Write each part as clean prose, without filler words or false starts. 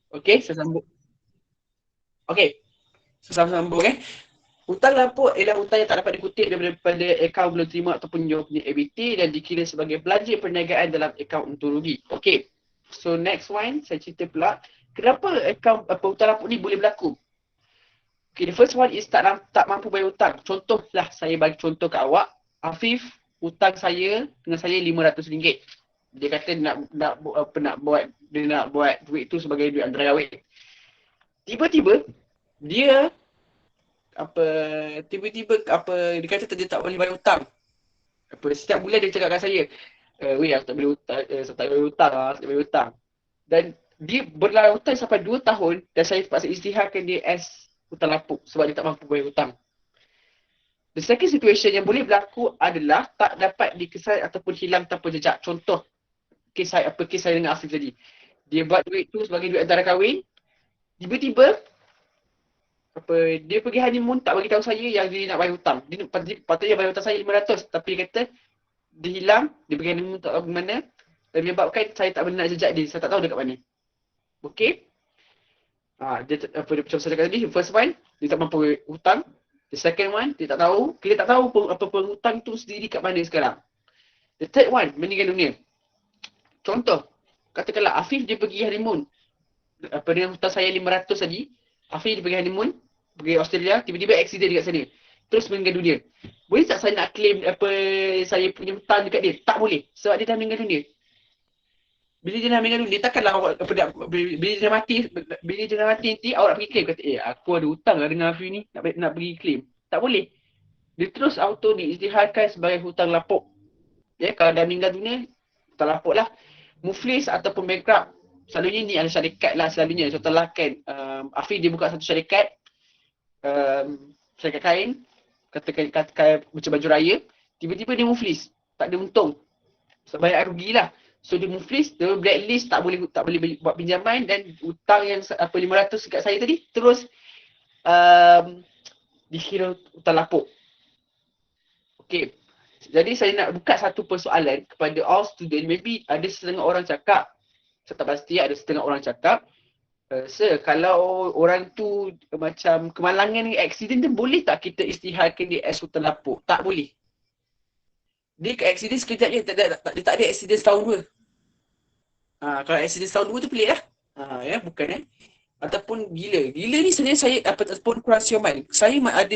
Okey, saya sambung. Okey, saya sambung Hutang lapuk ialah hutang yang tak dapat dikutip daripada akaun belum terima ataupun your punya ABT dan dikira sebagai belanja perniagaan dalam akaun untung rugi. Okay. So next one, saya cerita pula. Kenapa akaun hutang lapuk ni boleh berlaku? Okay, the first one is tak mampu bayar hutang. Contohlah, saya bagi contoh kat awak. Afif, hutang saya dengan saya RM500. Dia kata nak buat duit tu sebagai duit antara kahwin. Tiba-tiba dia apa tiba-tiba dia kata dia tak boleh bayar hutang. Setiap bulan dia cakap kat saya, weh aku tak boleh hutang, saya tak boleh hutang lah, tak boleh hutang. Dan dia berlalu hutang sampai 2 tahun dan saya terpaksa isytiharkan dia as hutang lapuk sebab dia tak mampu bayar hutang. The second situation yang boleh berlaku adalah tak dapat dikesan ataupun hilang tanpa jejak. Contoh, kes saya dengan Afif tadi. Dia buat duit tu sebagai duit antara kahwin, tiba-tiba dia pergi honeymoon tak bagi tahu saya yang dia nak bayar hutang. Dia patutnya bayar hutang saya 500 tapi dia kata dia hilang, dia pergi honeymoon tak tahu ke mana dan menyebabkan saya tak boleh nak jejak dia. Saya tak tahu dia kat mana. Okay? Dia macam saya cakap tadi, first one, dia tak mampu hutang. The second one, dia tak tahu. Kita tak tahu apa penghutang tu sendiri kat mana sekarang. The third one, meninggal dunia. Contoh, katakanlah Afif dia pergi honeymoon. Dengan hutang saya 500 tadi, Afif dia pergi honeymoon, pergi Australia, tiba-tiba accident dekat sana. Terus meninggal dunia. Boleh tak saya nak claim saya punya hutang dekat dia? Tak boleh. Sebab dia dah meninggal dunia. Bila dia dah meninggal dunia, takkanlah awak bila dia dah mati nanti awak nak pergi claim kata, aku ada hutang lah dengan Afif ni, nak pergi claim. Tak boleh. Dia terus auto diisytiharkan sebagai hutang lapuk. Kalau dah meninggal dunia, hutang lapuk lah. Muflis ataupun bankrupt, selalunya ni ada syarikat lah selalunya. Contohlah kan, Afif dia buka satu syarikat, syarikat kain, katakan macam baju raya, tiba-tiba dia muflis, tak ada untung, banyak rugi lah. So dia muflis, dia blacklist, tak boleh buat pinjaman dan hutang yang 500 dekat saya tadi terus dikira hutang lapuk. Okay. Jadi saya nak buka satu persoalan kepada all student. Maybe ada setengah orang cakap, saya tak pasti, ada setengah orang cakap, sir, kalau orang tu macam kemalangan ni, accident tu, boleh tak kita isytiharkan dia as hutang lapuk? Tak boleh. Dia ke accident sekejap je, dia tak ada accident setahun dua. Kalau accident setahun dua tu pelik lah. Bukan ataupun gila. Gila ni sebenarnya saya ataupun kurang siuman. Saya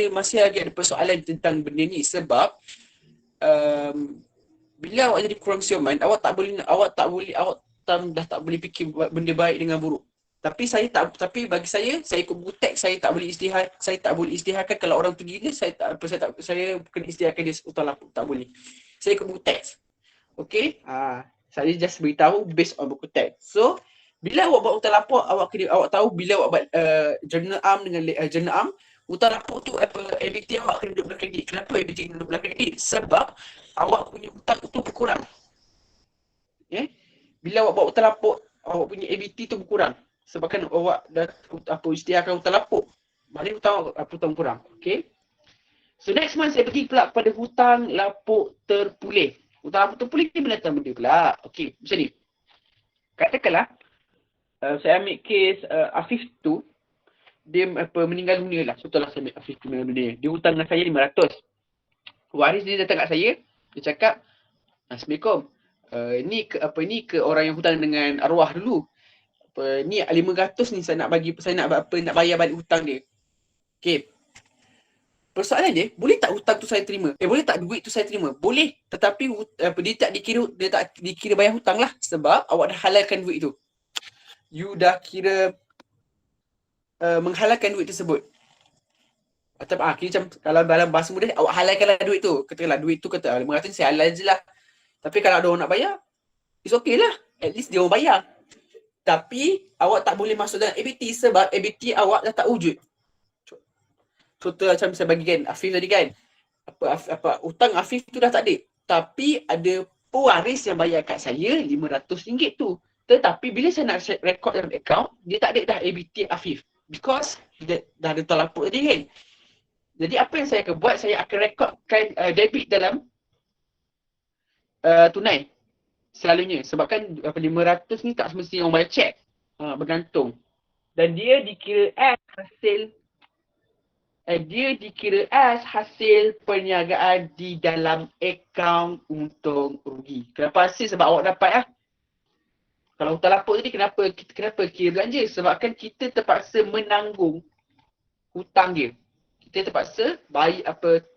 masih lagi ada persoalan tentang benda ni sebab um, bila awak jadi kurang siuman, awak dah tak boleh fikir benda baik dengan buruk. Tapi bagi saya ikut buku teks, saya tak boleh isytiharkan kalau orang tu gila, saya kena isytiharkan dia hutang lapuk, tak boleh. Saya ikut buku teks. Okay? Saya just beritahu based on buku teks. So, bila awak buat hutang lapuk, awak tahu bila awak buat journal arm dengan journal arm, hutang lapuk tu ABT awak kena duduk belakang kredit. Kenapa ABT kena duduk belakang kredit? Sebab awak punya hutang tu berkurang. Bila awak buat hutang lapuk, awak punya ABT tu berkurang. Sebab kan awak dah isytiharkan hutang lapuk. Maknanya hutang kurang. Okay? So next month saya pergi pula kepada hutang lapuk terpulih. Hutang lapuk terpulih ni benda pula. Okay, macam ni. Katakanlah saya ambil kes Afif tu, dia meninggal dunia lah. Contohlah saya ambil Afif tu meninggal dunia. Dia hutang dengan saya 500. Waris dia datang kat saya, dia cakap, Assalamualaikum. Ni ke orang yang hutang dengan arwah dulu. Ni 500 ni saya nak bayar balik hutang dia. Okay. Persoalan dia, boleh tak hutang tu saya terima? Boleh tak duit tu saya terima? Boleh. Tetapi dia tak dikira bayar hutang lah. Sebab awak dah halalkan duit tu. You dah kira menghalalkan duit tersebut. Atau macam kalau dalam bahasa mudah, awak halalkanlah duit tu. Katakanlah duit tu 500 ni saya halal je lah. Tapi kalau ada orang nak bayar, it's okay lah. At least dia orang bayar. Tapi awak tak boleh masuk dalam ABT sebab ABT awak dah tak wujud. Contoh macam saya bagikan Afif tadi kan. Hutang Afif tu dah tak ada. Tapi ada pewaris yang bayar kat saya RM500 tu. Tetapi bila saya nak record dalam account, dia tak ada dah ABT Afif. Because dia dah ada hutang lapuk tadi kan. Jadi apa yang saya akan buat, saya akan rekodkan debit dalam tunai. Selalunya. Sebab kan 500 ni tak semestinya orang bayar cek. Bergantung. Dan dia dikira as hasil perniagaan di dalam akaun untung rugi. Kenapa hasil? Sebab awak dapat lah. Kalau hutang lapuk tadi kenapa kira belanja? Sebab kan kita terpaksa menanggung hutang dia. Kita terpaksa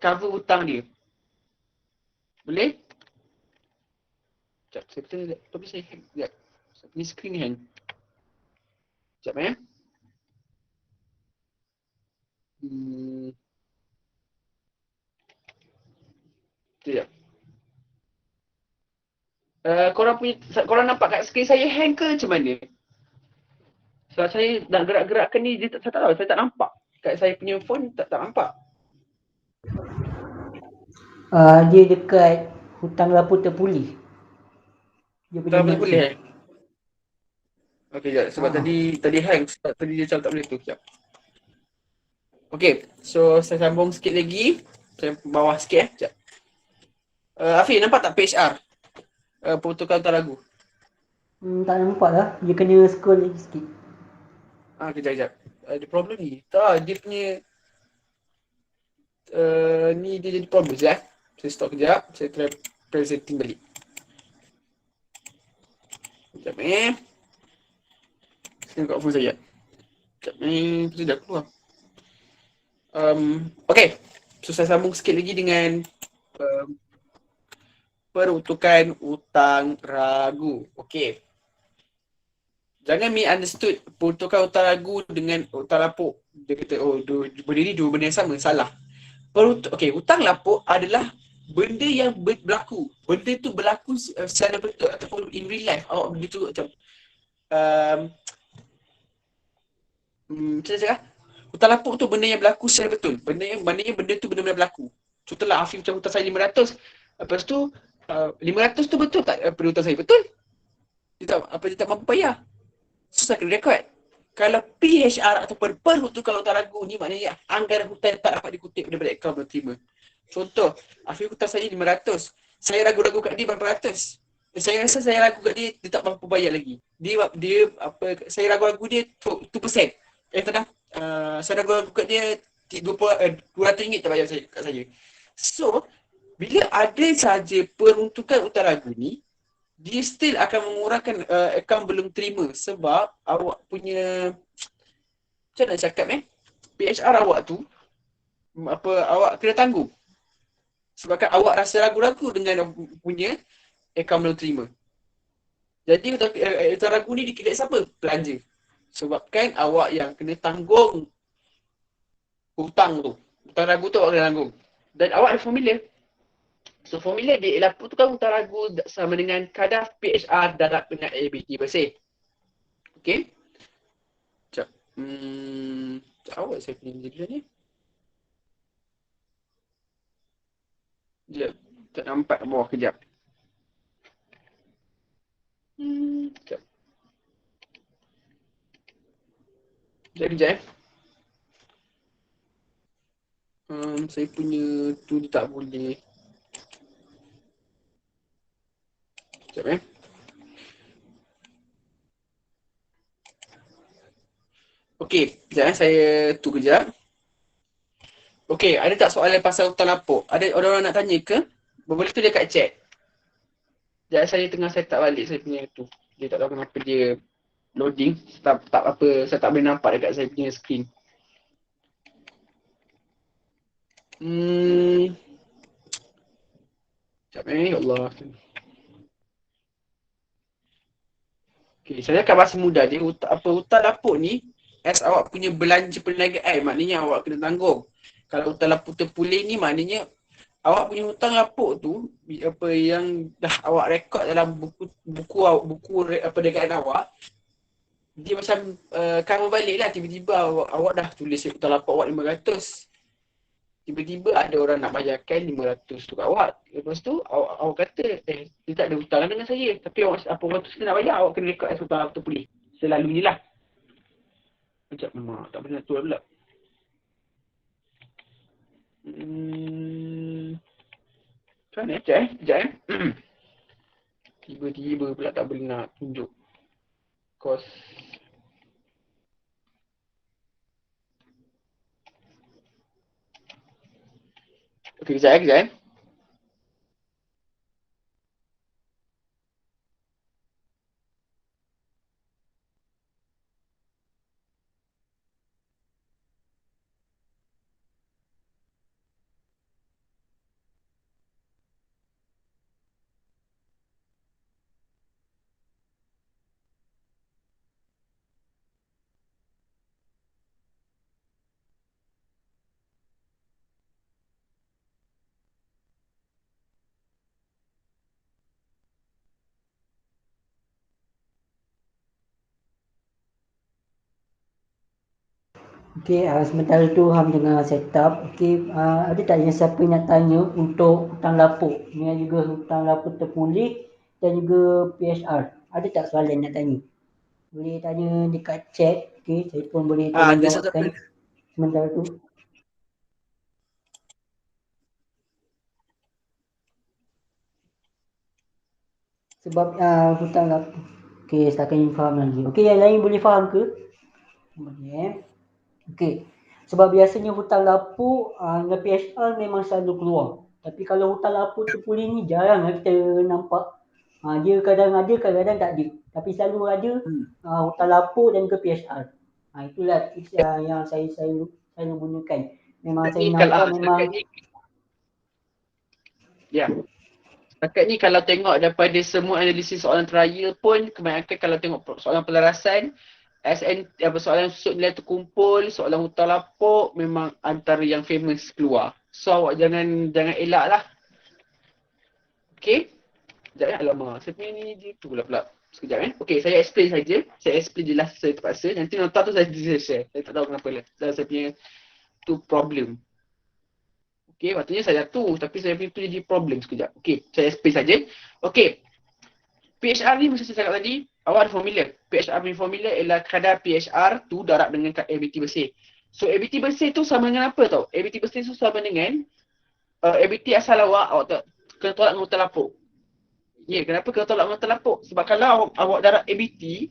cover hutang dia. Boleh? Sekejap, saya betul laptop ni saya hang. Sekejap. Ni screen ni hang. Sekejap Sekejap. Korang nampak kat skrin saya hang ke macam mana? Sebab saya nak gerak-gerakkan ni, saya tak tahu, saya tak nampak. Kat saya punya phone tak nampak. Dia dekat hutang lapuk terpulih. Dia punya Tak boleh mention. hang. Okey, sekejap. Sebab tadi hang. Sebab tadi dia macam tak boleh tu. Sekejap. Okey, so saya sambung sikit lagi. Saya bawah sikit sekejap. Afi, nampak tak PHR? Peruntukan hutang lagu. Tak nampak lah. Dia kena scroll lagi sikit. Kejap. Ada problem ni. Tak, dia punya ni dia jadi problem sekejap. Saya stop kejap. Saya try presenting balik. Sekejap saya buka phone saya. Sekejap kita dah keluar. Okay. So saya sambung sikit lagi dengan peruntukan hutang ragu. Okay. Jangan misunderstood peruntukan hutang ragu dengan hutang lapuk. Dia kata, berdiri dua benda yang sama. Salah. Hutang lapuk adalah benda yang berlaku. Benda tu berlaku secara betul ataupun in real life. Awak begitu macam macam saya cakap, hutang lapuk tu benda yang berlaku secara betul. Maknanya benda tu benar-benar berlaku. Contohlah Afif macam hutang saya 500. Lepas tu 500 tu betul tak pada hutang saya? Betul. Dia tak mampu bayar. Susah kena rekod. Kalau PHR ataupun peruntukan hutang ragu ni maknanya anggaran hutang tak dapat dikutip daripada akaun penerima. Contoh, Afif hutang saya 500. Saya ragu-ragu kat dia berapa ratus. Saya rasa saya ragu kat dia tak mampu bayar lagi. Saya ragu-ragu dia 2%. Saya ragu-ragu kat dia RM200 tak bayar kat saya. So, bila ada saja peruntukan hutang ragu ni, dia still akan mengurangkan akaun belum terima sebab awak punya macam nak cakap PHR awak tu awak kena tanggung sebabkan awak rasa ragu-ragu dengan punya akaun belum terima. Jadi hutang ragu ni dikira siapa? Pelanja. Sebabkan awak yang kena tanggung hutang tu. Hutang ragu tu awak kena tanggung. Dan awak ada formula. So formula dia ialah peruntukan hutang ragu sama dengan kadar PHR darab dengan ABT bersih. Okey. Sekejap. Awak saya punya jadilah ni. Sekejap. Tak nampak bawah kejap. Sekejap. Sekejap. Saya punya tu dia tak boleh. Sekejap Okey, sekejap saya tu kejap. Okey, ada tak soalan pasal hutang lapuk? Ada orang nak tanya ke? Boleh tu dekat chat. Sekejap saya tengah set up balik saya punya tu. Dia tak tahu kenapa dia loading. Tak apa, saya tak boleh nampak dekat saya punya screen. Sekejap ya Allah. Okay, saya akan bahasa mudah dia. Hutang lapuk ni, as awak punya belanja perniagaan, maknanya awak kena tanggung. Kalau hutang lapuk terpulih ni, maknanya awak punya hutang lapuk tu, apa yang dah awak rekod dalam buku perniagaan awak, dia macam cover balik lah. Tiba-tiba awak dah tulis hutang lapuk awak 500. Tiba-tiba ada orang nak bayarkan 500 tu kat awak. Lepas tu awak kata dia tak ada hutang dengan saya. Tapi orang tu nak bayar, awak kena rekod as hutang terpulih. Selalunya lah. Macam mak tak boleh nak tu lah pula. Macam mana? Sekejap Tiba-tiba pula tak boleh nak tunjuk kos. Okey, kejap. Okey, sementara tu Ham tengah set up. Okey, ada tak yang siapa nak tanya untuk hutang lapuk? Ni juga hutang lapuk terpulih dan juga PHR. Ada tak soalan nak tanya? Boleh tanya dekat chat. Okey, saya pun boleh tolong Ada satu jawabkan sementara tu. Sebab hutang lapuk. Okey, setakat ini faham lagi. Okey, yang lain boleh faham ke? Boleh. Okey. Sebab biasanya hutang lapuk dengan PHR memang selalu keluar. Tapi kalau hutang lapuk terpulih ni jarang kita nampak. Dia kadang ada, kadang-kadang tak ada. Tapi selalu ada hutang lapuk dan ke PHR. Itulah tips yang saya gunakan. Memang saya nampak memang setakat ni kalau tengok daripada semua analisis soalan trial pun kebanyakan kalau tengok soalan pelarasan soalan susut nilai terkumpul, soalan hutang lapuk memang antara yang famous keluar. So awak jangan elak lah. Okay? Sekejap alamak. Saya punya ni dia tu pula. Sekejap Okay, saya explain saja. Saya explain jelas saya terpaksa. Nanti nota tu saya share. Saya tak tahu kenapa lah. Saya punya tu problem. Okay, patutnya saya jatuh. Tapi saya punya tu jadi problem sekejap. Okay, saya explain saja. Okay. PHR ni macam saya cakap tadi, awak ada formula. PHR punya formula ialah kadar PHR tu darab dengan ABT bersih. So ABT bersih tu sama dengan apa tau? ABT bersih tu sama dengan ABT asal awak tak kena tolak dengan hutang lapuk. Ya, kenapa kena tolak dengan hutang lapuk? Sebab kalau awak darab ABT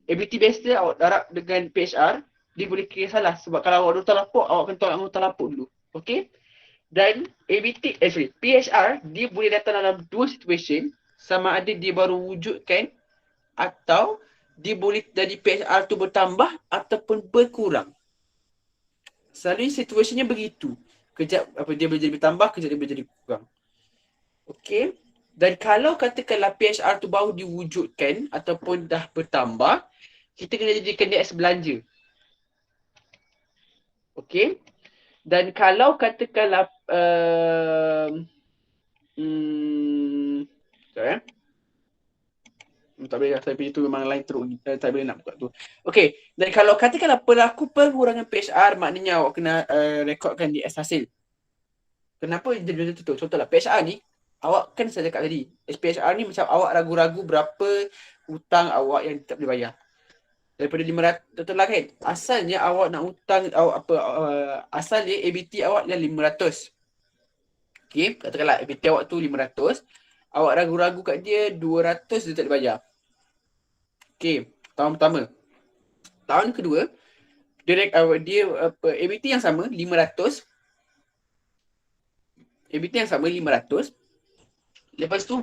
biasa awak darab dengan PHR, dia boleh kira salah. Sebab kalau awak ada hutang lapuk, awak kena tolak dengan hutang lapuk dulu. Okay? Dan PHR, dia boleh datang dalam dua situation. Sama ada dia baru wujudkan atau dia boleh jadi PHR tu bertambah ataupun berkurang. Selalunya situasinya begitu. Kejap dia boleh jadi bertambah, kejap dia boleh jadi kurang. Okey. Dan kalau katakanlah PHR tu baru diwujudkan ataupun dah bertambah, kita kena jadikan dia as belanja. Okey. Dan kalau katakanlah tak boleh lah, saya punya tu memang lain teruk. Tak boleh nak buka tu. Okay, dan kalau katakanlah berlaku pengurangan PHR, maknanya awak kena rekodkan di as hasil. Kenapa dia macam tu? Contohlah, PHR ni, awak kan saya cakap tadi, PHR ni macam awak ragu-ragu berapa hutang awak yang tak boleh bayar. Daripada 500, betul lah kan? Asalnya awak nak hutang, asalnya ABT awak yang 500. Okay, katakanlah ABT awak tu 500, awak ragu-ragu kat dia 200 dia tak boleh bayar. Okay, tahun pertama. Tahun kedua, ABT yang sama 500. ABT yang sama 500. Lepas tu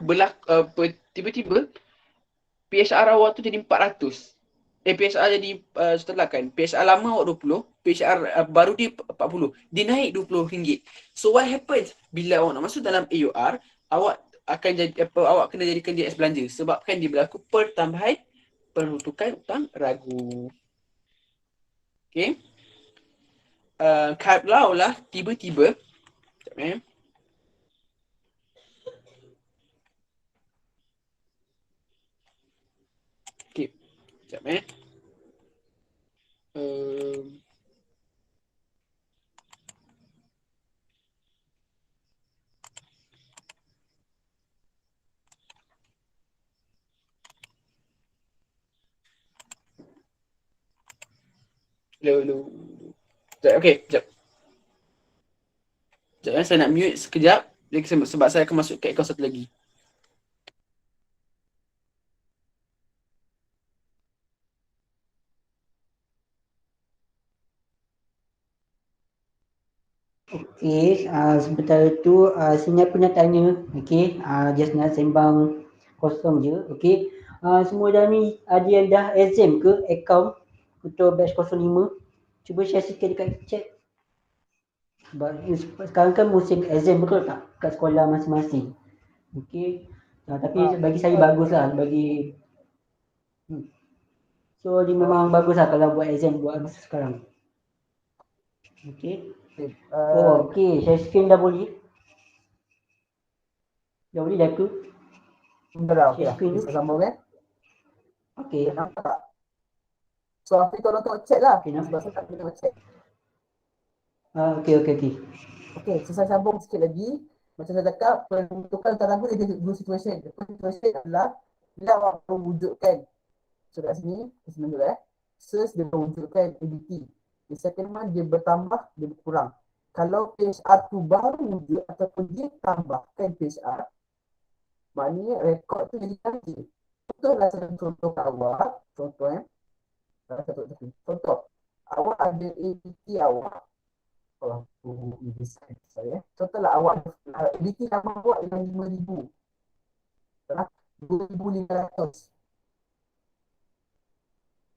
tiba-tiba PHR awak tu jadi 400. PHR jadi setelah kan. PHR lama awak 20, PHR baru dia 40. Dia naik RM20. So what happens bila awak nak masuk dalam AUR, awak akan awak kena jadikan dia as belanja sebabkan dia berlaku pertambahan peruntukan hutang ragu. Okay. Kalau lah tiba-tiba okay. Sekejap Okay, sekejap. Sekejap saya nak mute sekejap. Sebab saya akan masuk ke akaun satu lagi. Okey, sementara tu Sina pernah tanya, okey, just nak sembang kosong je, okey. Semua dah ni ada yang dah exam ke akaun untuk batch 05? Cuba share sikit dekat chat. Sebab sekarang kan musim exam betul tak kat sekolah masing-masing. Okey. Tapi bagi saya baguslah bagi so dia memang baguslah kalau buat exam buat masa sekarang. Okey. Okay. Okey, share screen dah boleh. Dah boleh dah ke? Dah, okay Share lah. screen tu. Bisa sambung kan? Okey. Okay, nampak tak? So, Afiq tolong tengok chat lah. Okey, nampak. Sebab saya tak boleh tengok chat. Okey. Okay, so saya sambung sikit lagi. Macam saya cakap, pembentukan tarangga dia ada dua situasi. First situation adalah bila awak mewujudkan. So, kat sini, senang juga Search dia mewujudkan ABT. The second one, dia bertambah, dia berkurang. Kalau PHR tu baru wujud ataupun dia tambahkan PHR, maknanya rekod tu jadi cantik. Contohlah saya contoh kat awak. Contoh Contoh, awak ada ABT awak. Contohlah awak ABT nama awak dengan 5,000. 2,500.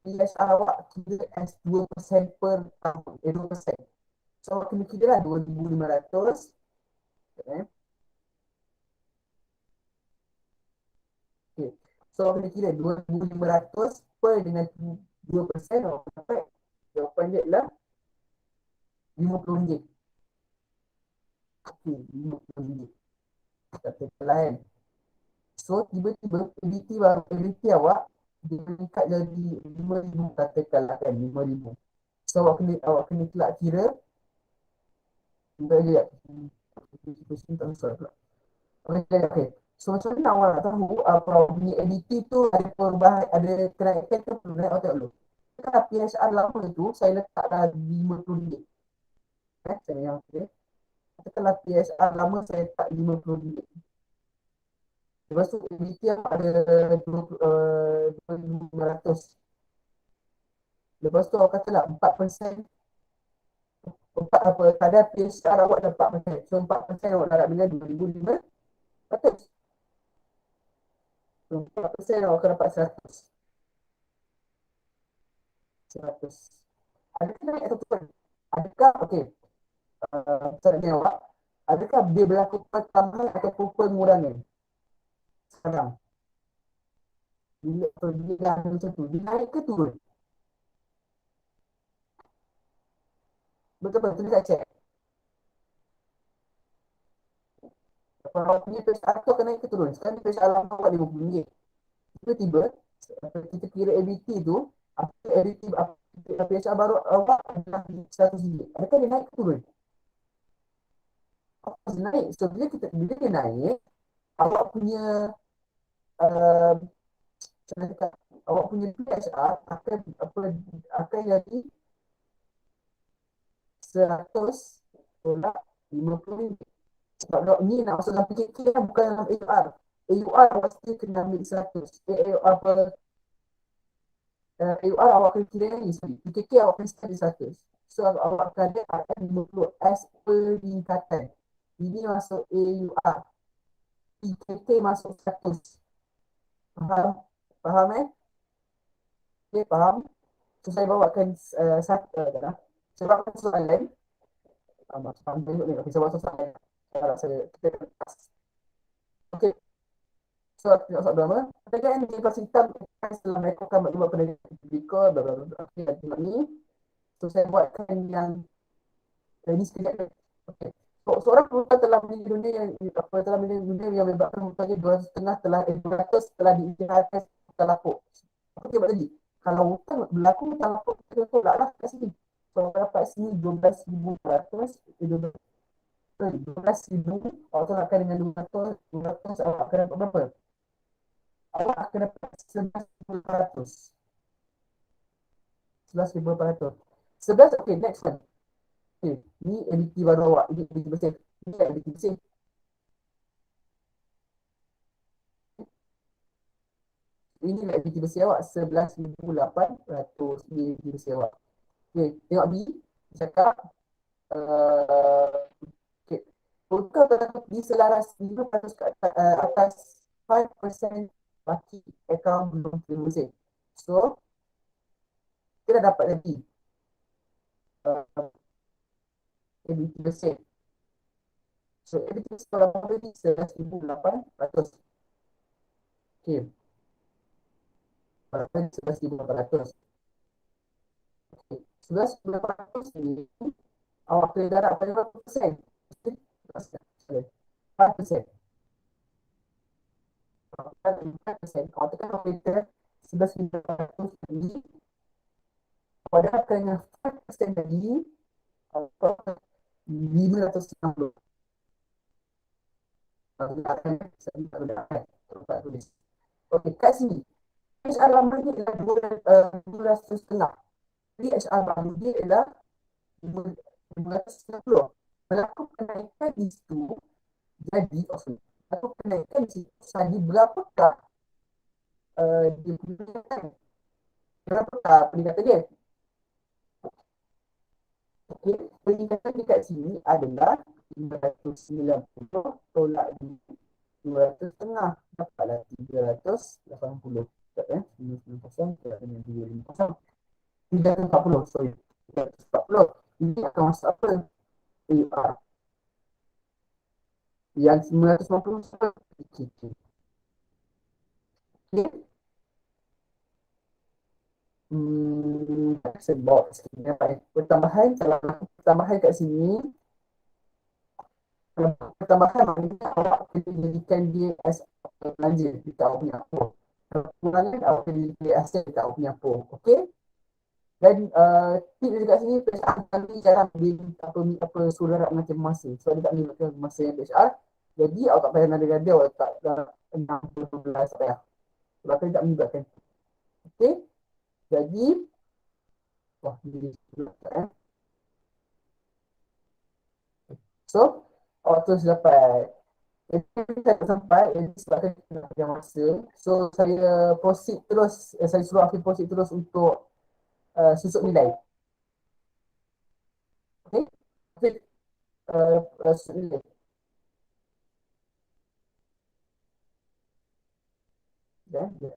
PSR awak kira as 2% per tahun. 2%. So awak kena kira lah 2,500. Okay. So awak kena kira 2,500 per dengan 2%. Awak dapat jawapan dia adalah RM50. Okay, RM50. Katakanlah kan. So tiba-tiba ABT awak dia meningkat jadi 5,000, katakanlah kan 5,000. So awak kena kelak kira. Sebentar je tak? Tak susah pula. Okay. So macam mana awak nak tahu punya ABT tu ada perubahan, ada kenaikan ke perubahan, awak tengok dulu. Kan PSR lama tu saya letak dah RM50. Saya yang okay. Katakanlah PSR lama saya letak RM50. Lepas tu ABT yang ada 2,500. Lepas tu awak katalah 4%. Kadar PSR awak dah 4%. So 4% awak darab dengan 2,500. So 4% awak akan dapat 100. Adakah naik atau turun? Adakah, okey, soalan awak, adakah dia berlaku pertambahan ataupun pengurangan? Sekarang. Bila dia macam tu, dia naik ke turun? Betul-betul, tulis kat chat. Kalau awak punya PSR tu akan naik ke turun? Sekarang dia PSR lama awak RM50. Tiba-tiba, kita kira ABT tu, PSR baru awak adalah RM100. Adakah dia naik ke turun? Naik. So bila dia naik, awak punya awak punya PSR akan jadi 100.50. Sebab ni nak masuk dalam PKK bukan dalam AUR. AUR pasti kena ambil 100. AUR awak kena kira ni. PKK awak kena start di 100. So awak akan ada RM50 as peningkatan. Ini masuk AUR. PKK masuk 100. Faham Okay, faham? So saya bawakan saya bawakan soalan. Saya bawakan soalan. Okay. So kita tengok soalan pertama. Pertanyaan di kelas hitam setelah mereka akan buat penelitian publikal okay, tengok ni. So saya buatkan yang ini sekejap. Okay. So, seorang perempuan telah meninggal dunia yang menyebabkan hutangnya 2,500 telah diisytiharkan hutang lapuk. Okey, buat tadi. Kalau hutang berlaku hutang lapuk, kita tolak lah kat sini. So, dapat sini 12,100. 12,000. Awak tolakkan dengan 200, awak akan dapat berapa? Awak akan dapat 11,400. 11,400. 11, okay, next one. Okay, ni ABT baru awak. Ini ABT bersih. Ini ABT bersih. Ini ABT bersih awak 11,800 ni ABT bersih awak. Okay, tengok B. Cakap Kau tetap diselaras 5% ke atas 5% baki akaun belum terima mesin. So, kita dah dapat lagi ABT mesin. So, ABT sekolah baru ni 11,800. Okay. Berapa 11,800. Okay. 11,800 ni awak kena darab pada berapa persen? 5%. 5%. Kalau tekan operator 11,800 ni, pada kena 5% lagi, 560. Okey, kat sini HR lama ni adalah 200.5. Jadi HR baru dia adalah 290. Berlaku kenaikan di situ, jadi berlaku kenaikan di situ, jadi berapakah dia gunakan? Berapakah peningkatan dia? Okey, peningkatan dekat sini adalah 590 tolak 200 dapatlah 380. Sekejap ya. 590 tolak dengan 350. 340, sorry. 340. Ini akan masuk apa? AR. Yang 950 siapa? PKK. Okay. Sebab pertambahan, kalau pertambahan kat sini, pertambahan maknanya awak kena jadikan dia as belanja dekat awak punya apa. Kekurangan awak kena jadikan dia aset dekat awak punya apa. Okay. Dan tip dekat sini, PHR kami jarang apa suruh darab macam masa. Sebab dia tak menggunakan masa yang PHR. Jadi awak tak payah nada-nada, awak tak 60-12 tak payah. Sebab dia tak menggunakan. Okay. Jadi, wah, ini so, awak terus dapat. Jadi, saya tak sampai, sebabkan kita nak pakai masa. So, saya proceed terus, saya suruh Afiq proceed terus untuk susut nilai. Okay. Afiq, susut nilai. Ya, ya.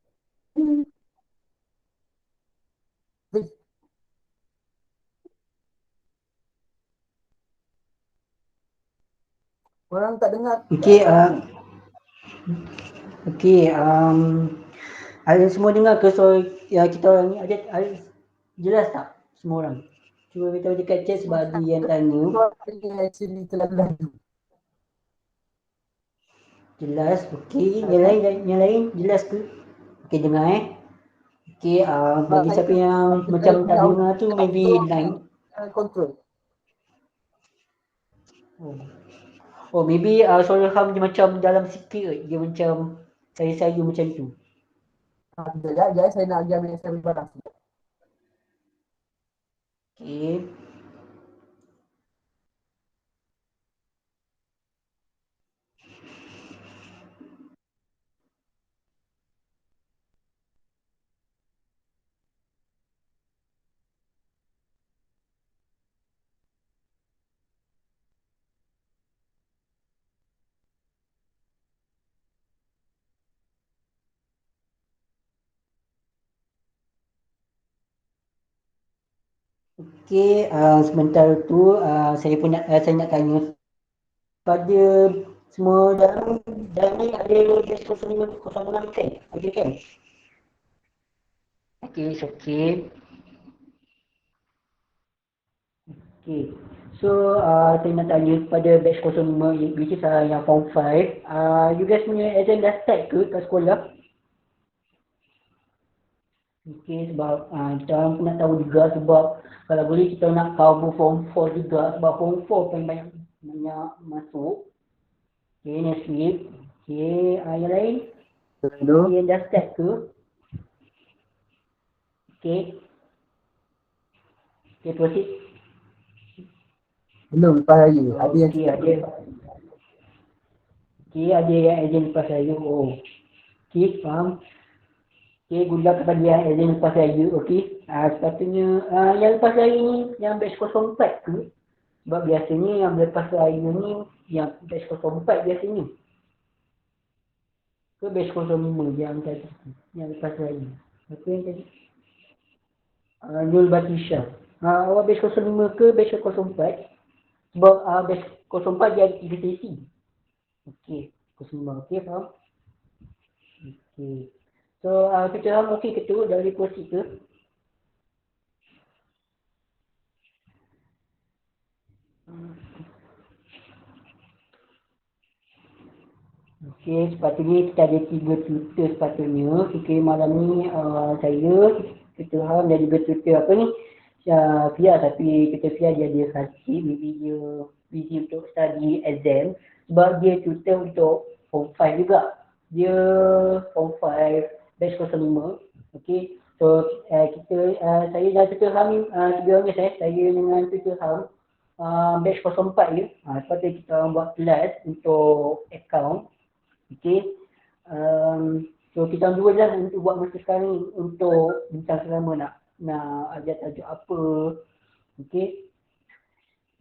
Afiq. Orang tak dengar. Okey, okey, ada semua dengar ke soal ya kita orang ni ada jelas tak semua orang? Cuba beritahu dekat chat sebagi yang tanya. Actually terlalu laju. Jelas, okey. Yang lain jelas ke? Okey, dengar Okey, bagi siapa yang macam tak dengar tu maybe line. Control. Oh, maybe suara Ham dia macam dalam sikit, dia macam saya macam tu. Sekejap, saya nak pergi ambil saya barang. Okey. Okey, sementara tu saya nak tanya pada semua dalam ni ada gas 0506 kan? Ada kan? Okey, okey. Okey. So, saya nak tanya kepada batch 05 which is yang form 5. You guys punya exam dah start ke kat sekolah? Okey, sebab kita orang pun nak tahu juga sebab kalau boleh kita nak cover form 4 juga sebab form 4 paling banyak masuk. Okey, next week. Okey, yang lain? Hello. Yang dah start ke? Okey. Okey, proceed. Belum lepas raya. Ada yang Okey, ada. Okey, ada yang exam lepas raya. Oh. Okey, faham. Okey, good luck kepada yang exam lepas raya. Okey. Sepatutnya yang lepas raya ni yang batch 04 ke? Sebab biasanya yang lepas raya ni yang batch 04 biasanya. Ke batch 05 yang tadi, yang lepas raya. Apa yang tadi? Nul Batisha. Awak batch 05 ke batch 04? Sebab batch 04 dia ada 3 sesi. Okey, 05. Okey, faham? Okey. So, kita faham okey ke tu dari proceed ke? Okey, sepatutnya kita ada 3 tutor sepatutnya. Okey, malam ni saya, kita faham dan juga tutor apa ni? Fia, tapi kita Fia dia ada sakit, maybe dia busy untuk study exam. Sebab dia tutor untuk Form 5 juga. Dia Form 5, batch 05. Okey, so saya dah tutor Ham, to be honest saya dengan tutor Ham batch 04 je. Sepatutnya kita orang buat kelas untuk account. Okey. So kita orang dua je lah untuk buat masa sekarang ni untuk bincang selama nak ajar tajuk apa. Okey.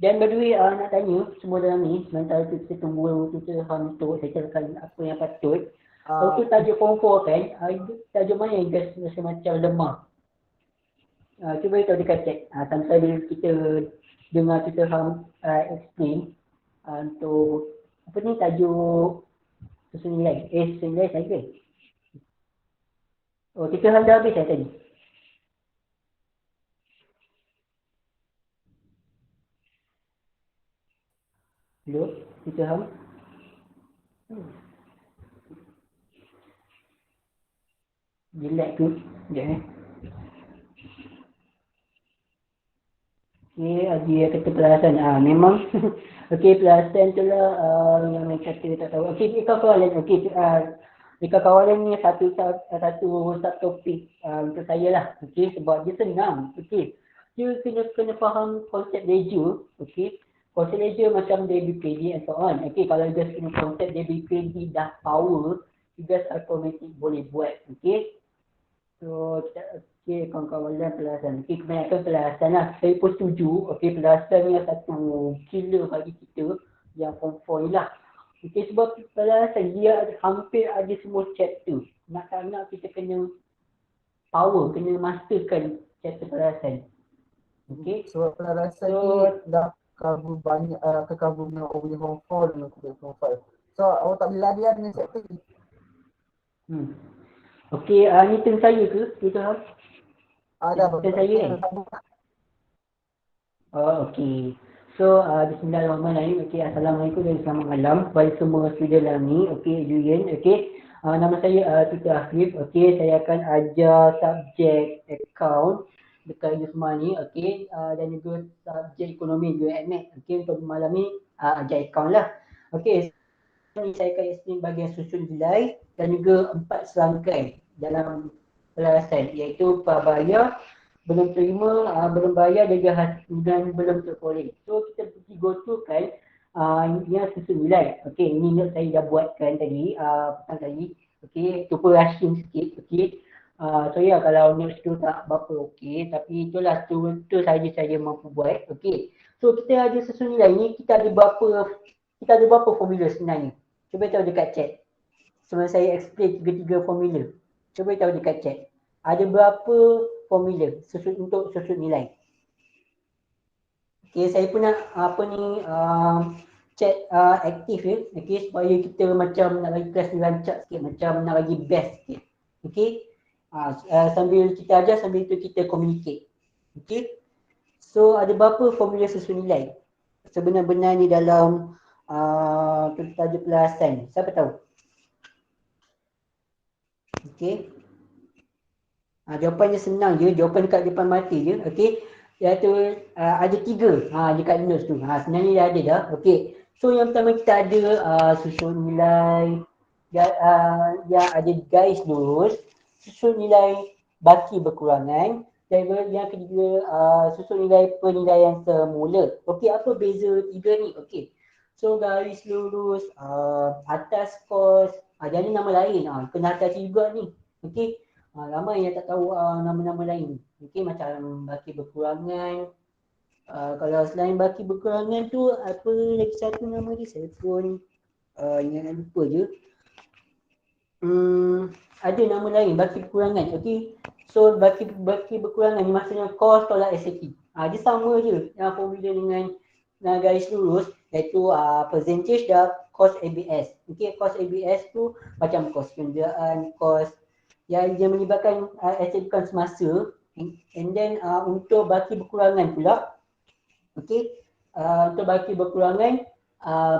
Dan by the way, nak tanya semua dalam ni, sementara tu kita tunggu tutor Ham untuk settlekan apa yang patut. Untuk tajuk form 4 kan, tajuk mana yang guys rasa macam lemah? Cuba tahu dekat chat. Sampai kita dengar tutor Ham explain untuk apa ni tajuk susun nilai. Susun nilai saya ke? Oh, kita dah habis tadi. Hello, kita Ham. Jelek tu. Sekejap Okey, dia kata pelasan. Memang. Okey, pelasan tu lah yang mereka kata tak tahu. Okey, Ika kawalan. Okey, Ika kawalan ni satu subtopik untuk saya lah. Okey, sebab dia senang. Okey, dia kena faham konsep ledger. Okey, konsep ledger macam DBPD and so on. Okey, kalau dia kena konsep DBPD dah power, dia automatic boleh buat. Okey. So, okey, kawan-kawan dan pelajaran. Okey, kebanyakan pelajaran lah. Saya pun setuju. Okey, pelajaran ni satu killer bagi kita yang form 4 ni lah. Okey, sebab pelajaran dia hampir ada semua chapter. Nak tak nak kita kena power, kena masterkan chapter pelajaran. Okey. Sebab pelajaran ni dah cover banyak, cover dengan orang form 4 dengan form 5. So, awak tak boleh lari dengan chapter ni. Okey, ni turn saya ke? Kita Ham? Dah turn saya kan? Okey. So, bismillahirrahmanirrahim. Okey, assalamualaikum dan selamat malam kepada semua student dalam ni. Okey, Julian. Okey. Nama saya Tutor Afif. Okey, saya akan ajar subjek account dekat Yusma ni. Okey, dan juga subjek ekonomi juga admin. Okey, untuk malam ni ajar account lah. Okey, ni saya akan explain bahagian susun nilai dan juga 4 serangkai dalam pelajaran, iaitu prabayar, belum terima, belum bayar dan belum terkolej. So kita pergi go through kan yang susun nilai. Okey, ini note saya dah buatkan tadi petang tadi. Okey, cuba rushing sikit. Okey. So ya, kalau notes tu tak berapa okey, tapi itulah tu saja saya mampu buat. Okey. So kita ada susun nilai ni, kita ada berapa formula sebenarnya? Cuba tahu dekat chat. Sebelum saya explain tiga-tiga formula. Cuba tahu dekat chat. Ada berapa formula untuk susun nilai? Okey, saya pun nak chat aktif ya. Okey, supaya kita macam nak bagi kelas ni rancak sikit, macam nak bagi best sikit. Okey. Sambil kita ajar, sambil itu kita communicate. Okey. So, ada berapa formula susun nilai? Sebenar-benar ni dalam tajuk pelajaran. Siapa tahu? Okey. Jawapannya senang je, jawapan dekat depan mata je. Okey. Iaitu ada 3 dekat notes tu. Sebenarnya dah ada dah. Okey. So yang pertama kita ada susun nilai yang ada guys lurus, susun nilai baki berkurangan, dan yang ketiga susun nilai penilaian semula. Okey, apa beza 3 ni? Okey. So garis lurus, atas kos, dia ada nama lain, kena hati-hati juga ni. Okey, ramai yang tak tahu nama-nama lain. Okey, macam baki berkurangan, Kalau selain baki berkurangan tu, apa lagi satu nama dia? Saya pun ingat lupa je. Ada nama lain, baki berkurangan. Okey. So baki berkurangan ni maksudnya kos tolak SAT. Dia sama je yang formula dengan garis lurus, iaitu percentage dah kos ABS. Okey, kos ABS tu macam kos kenderaan, kos yang dia melibatkan SAT bukan semasa. And then untuk baki berkurangan pula, okey, untuk baki berkurangan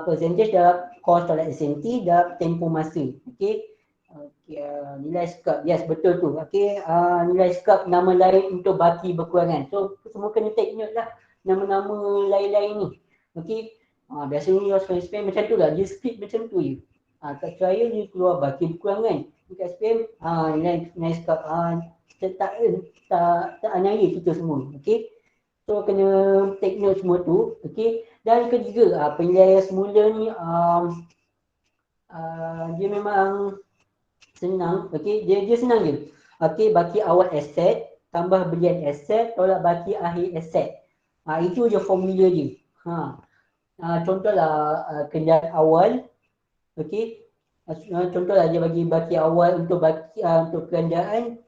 percentage dah kos tolak SMT dah tempoh masa. Okey. Okey, nilai skap. Yes, betul tu. Okey, nilai skap nama lain untuk baki berkurangan. So, semua kena take note lah nama-nama lain-lain ni. Okey. Biasanya SPM macam tu lah. Dia split macam tu je. Kat trial dia keluar baki berkurangan. Dekat SPM, nilai skap. Tak anaya kita semua. Okey. So kena take note semua tu. Okey. Dan ketiga, penilaian semula ni dia memang senang. Okey, dia senang je. Okey, baki awal aset tambah belian aset tolak baki akhir aset. Itu je formula dia. Contohlah kenderaan awal. Okey. Contohlah dia bagi baki awal untuk baki untuk kenderaan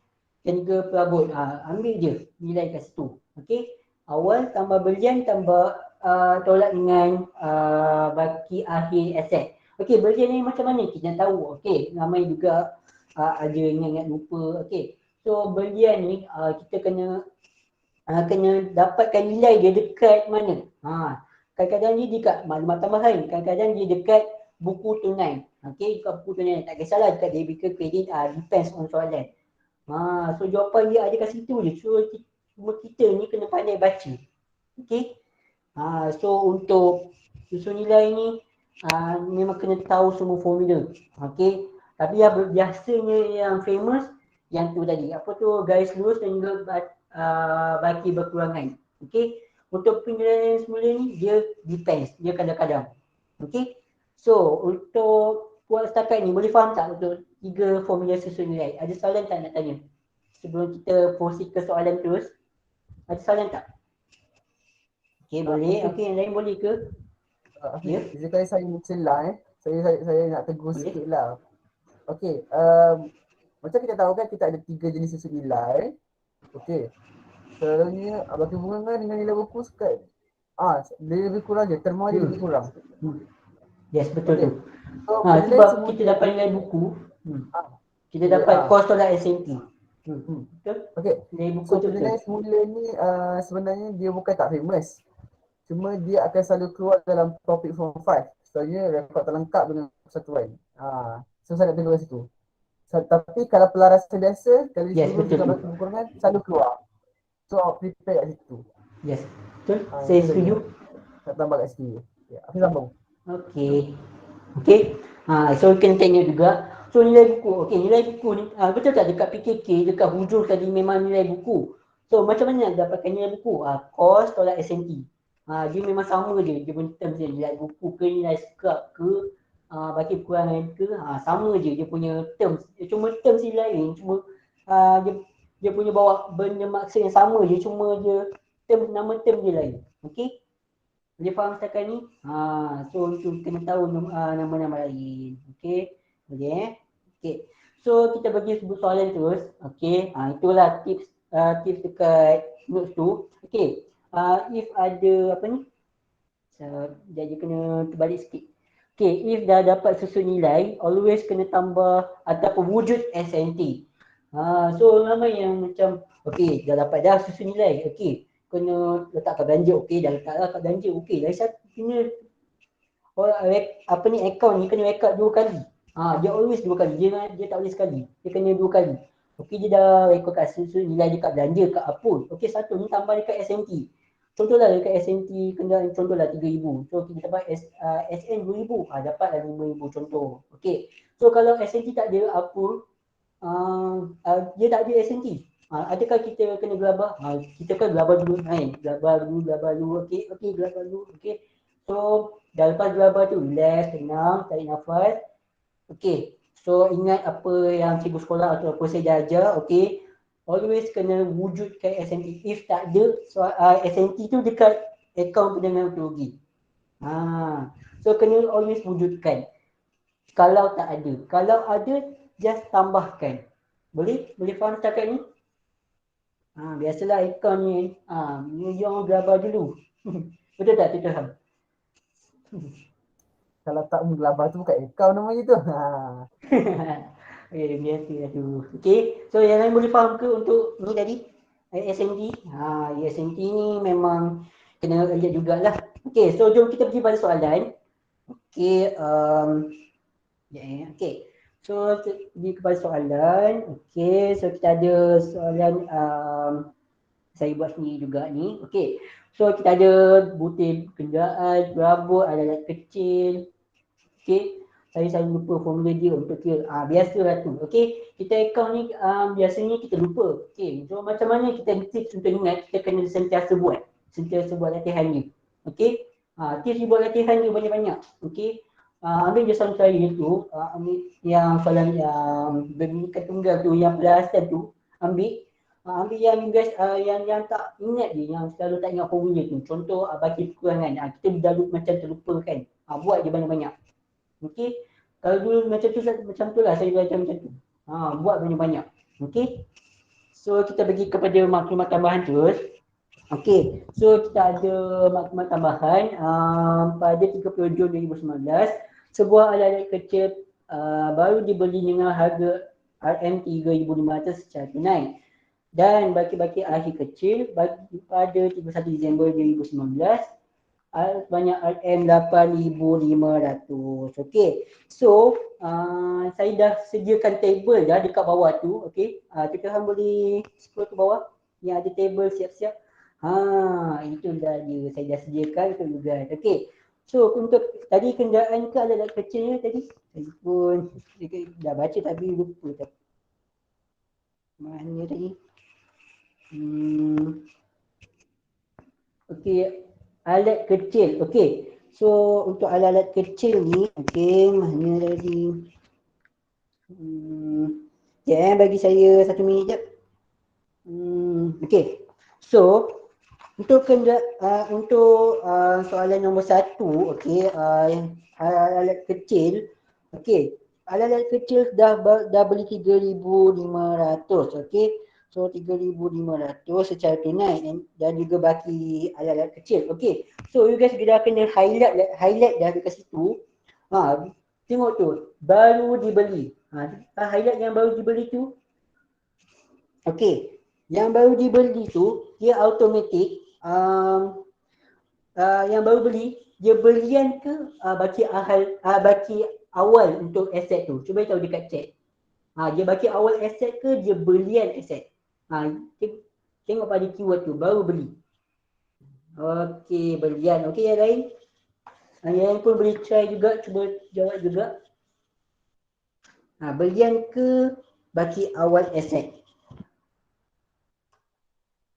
dan juga perabot. Ambil je nilai kat situ. Okey. Awal tambah belian tambah tolak dengan baki akhir aset. Okey, belian ni macam mana kita nak tahu? Okey, ramai juga ada ingat-ingat lupa. Okey. So belian ni kita kena dapatkan nilai dia dekat mana. Kadang-kadang dia dekat maklumat tambahan, kadang-kadang dia dekat buku tunai. Okey, dekat buku tunai tak kisahlah dekat debit ke kredit, depends on soalan. So jawapan dia ada kat situ je. So kita ni kena pandai baca. Okey. So untuk susun nilai ni memang kena tahu semua formula. Okey. Tapi yang biasanya yang famous yang tu tadi. Apa tu, garis lurus dan juga baki berkurangan. Okey. Untuk penilaian semula ni dia depends, dia kadang-kadang. Okey. So untuk buat setakat ni boleh faham tak untuk 3 formula susun nilai? Ada soalan tak nak tanya? Sebelum kita proceed ke soalan terus. Ada soalan tak? Okey, boleh. Okey, yang lain boleh ke? Ya. Izinkan saya mencelah Saya nak tegur Boleh. sikit lah. Okey, macam kita tahu kan kita ada 3 jenis susun nilai. Okey. Selalunya bagi hubungan dengan nilai buku sekat dia lebih kurang je, terma dia lebih kurang. Yes, betul tu. So, sebab kita dapat nilai buku, kita dapat kos tolak SMT. Betul? Okey. Nilai buku So tu penilaian betul. semula ni sebenarnya dia bukan tak famous. Cuma dia akan selalu keluar dalam topik form 5. Soalnya rekod terlengkap dengan persatuan. So saya nak tengok kat situ. Tapi kalau pelarasan biasa, kalau disuruh juga bagi kekurangan, selalu keluar. So prepare kat situ. Yes, betul. Saya setuju. Nak tambah kat situ. Ya, aku sambung. Okey. So kena tengok juga. So nilai buku. Okey, nilai buku ni betul tak dekat PKK, dekat hujung tadi memang nilai buku. So macam mana nak dapatkan nilai buku? Kos tolak SMT. Dia memang sama je. Dia pun term je. Nilai buku ke, nilai scrap ke, baki kekurangan ke, sama je dia punya term. Cuma term si lain. Cuma dia punya bawa benda maksud yang sama je. Cuma dia nama term dia lain. Okey. Boleh faham setakat ni? So itu kena tahu nama-nama lain. Okey. Boleh Okey. So kita bagi sebut soalan terus. Okey. Itulah tips dekat notes tu. Okey. If ada apa ni? Jadi kena terbalik sikit. Okey, if dah dapat susun nilai, always kena tambah ataupun wujud SNT. So ramai yang macam okey, dah dapat dah susun nilai. Okey, kena letak kat belanja. Okey, dah letaklah kat belanja. Okey, dari satu kena account ni kena record 2 kali. Dia always 2 kali. Dia tak boleh sekali. Dia kena 2 kali. Okey, dia dah record kat susun nilai dekat belanja, kat apa. Okey, satu ni tambah dekat SNT. Contohlah dekat SNT kenderaan contohlah 3,000. So kita dapat SN 2,000. Dapatlah 5,000 contoh. Okey. So kalau SNT tak ada apa, dia tak ada SNT. Adakah kita kena gelabah? Kita kan gelabah dulu kan. Gelabah dulu. Okey, gelabah dulu. Okey. So dah lepas gelabah tu, relax, tenang, tarik nafas. Okey. So ingat apa yang cikgu sekolah atau apa saya dah ajar. Okey. always kena wujudkan SNT. If tak ada, SNT tu dekat akaun pendengar teologi. So kena always wujudkan. Kalau tak ada, kalau ada, just tambahkan. Boleh faham cakap ni? Biasalah akaun ni, yang gelabah dulu. Betul tak Tuan Ham? Kalau tak menggelabah tu bukan account namanya tu. Okay, biasa lah tu. Okay, so yang lain boleh faham ke untuk ni tadi? SMT? SMT ni memang kena lihat jugalah. Okay, so jom kita pergi pada soalan. Okay, okay. So, pergi kepada soalan. Okay, so kita ada soalan saya buat sendiri juga ni. Okay, so kita ada butir kenderaan, perabot, alat kecil. Okay, saya selalu lupa formula dia untuk kira. Biasalah tu. Okay, kita account ni biasanya kita lupa. Okay, so macam mana kita tips untuk ingat, kita kena sentiasa buat latihan ni. Okay, tips buat latihan ni banyak-banyak. Okay, ambil je soalan saya tu, ambil yang soalan yang berminat tunggal tu, yang belasan tu, ambil yang guys yang tak ingat je, yang selalu tak ingat formula tu. Contoh bagi kekurangan, kita dah macam terlupa kan. Buat je banyak-banyak. Okey, kalau dulu macam tu lah saya belajar macam tu. Buat banyak-banyak. Okey. So kita pergi kepada maklumat tambahan terus. Okey, so kita ada maklumat tambahan pada 30 Jun 2019, sebuah alat-alat kecil baru dibeli dengan harga RM3,500 secara tunai dan baki-baki akhir kecil pada 31 Disember 2019 banyak RM8,500. Okey, so saya dah sediakan table dah dekat bawah tu. Okey, kita orang boleh scroll ke bawah yang ada table siap-siap. Itu dah dia, saya dah sediakan tu juga. Okey, so untuk tadi kenderaan ke alat kecilnya tadi saya pun dah baca tapi lupa tak. Mana tadi? Okey, alat kecil. Okey, so untuk alat-alat kecil ni, okey, mana tadi? Bagi saya 1 minit jap. Okey, so untuk soalan nombor 1, okey, alat kecil. Okey, alat-alat kecil dah beli 3,500. Okey, so 3,500 secara tunai dan juga baki alat-alat kecil. Okey, so you guys dah kena highlight dah dekat situ. Tengok tu, baru dibeli. Highlight yang baru dibeli tu. Okey, yang baru dibeli tu dia automatik. Yang baru beli, dia belian ke baki awal untuk aset tu? Cuba tahu dekat chat. Dia baki awal aset ke dia belian aset? Tengok pada keyword tu, baru beli. Okey, belian. Okey, yang lain? Yang lain pun boleh try juga, cuba jawab juga. Belian ke baki awal aset?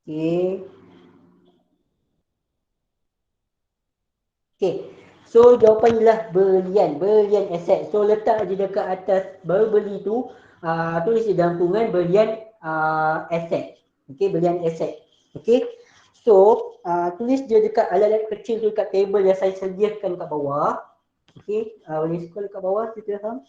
Okey. Okey, so jawapan ialah belian aset. So letak je dekat atas baru beli tu, tulis di dalam kurungan belian aset. Okey, belian aset. Okey, so tulis je dekat alat-alat kecil tu dekat table yang saya sediakan kat bawah. Okey, boleh scroll kat bawah kita faham.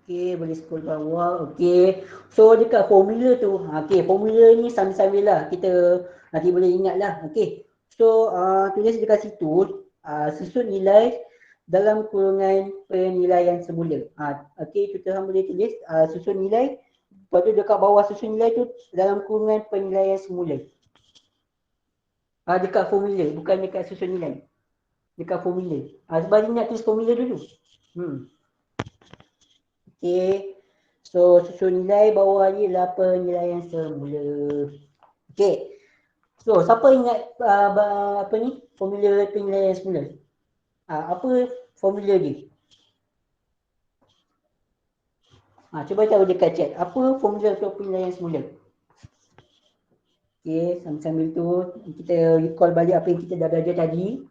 Okey, boleh scroll bawah. Okey, so dekat formula tu, okey, formula ni sambil-sambil lah kita nanti boleh ingat lah. Okey, so tulis dekat situ, susun nilai dalam kurungan penilaian semula. Okey, kita orang boleh tulis susun nilai, lepas tu dekat bawah susun nilai tu dalam kurungan penilaian semula. Dekat formula, bukan dekat susun nilai. Dekat formula. Sebab ingat tulis formula dulu. Okey, so susun nilai bawah ni adalah penilaian semula. Okey, so siapa ingat formula penilaian semula? Apa formula dia? Cuba tahu dekat chat, apa formula untuk penilaian semula? Okey, sambil-sambil tu kita recall balik apa yang kita dah belajar tadi.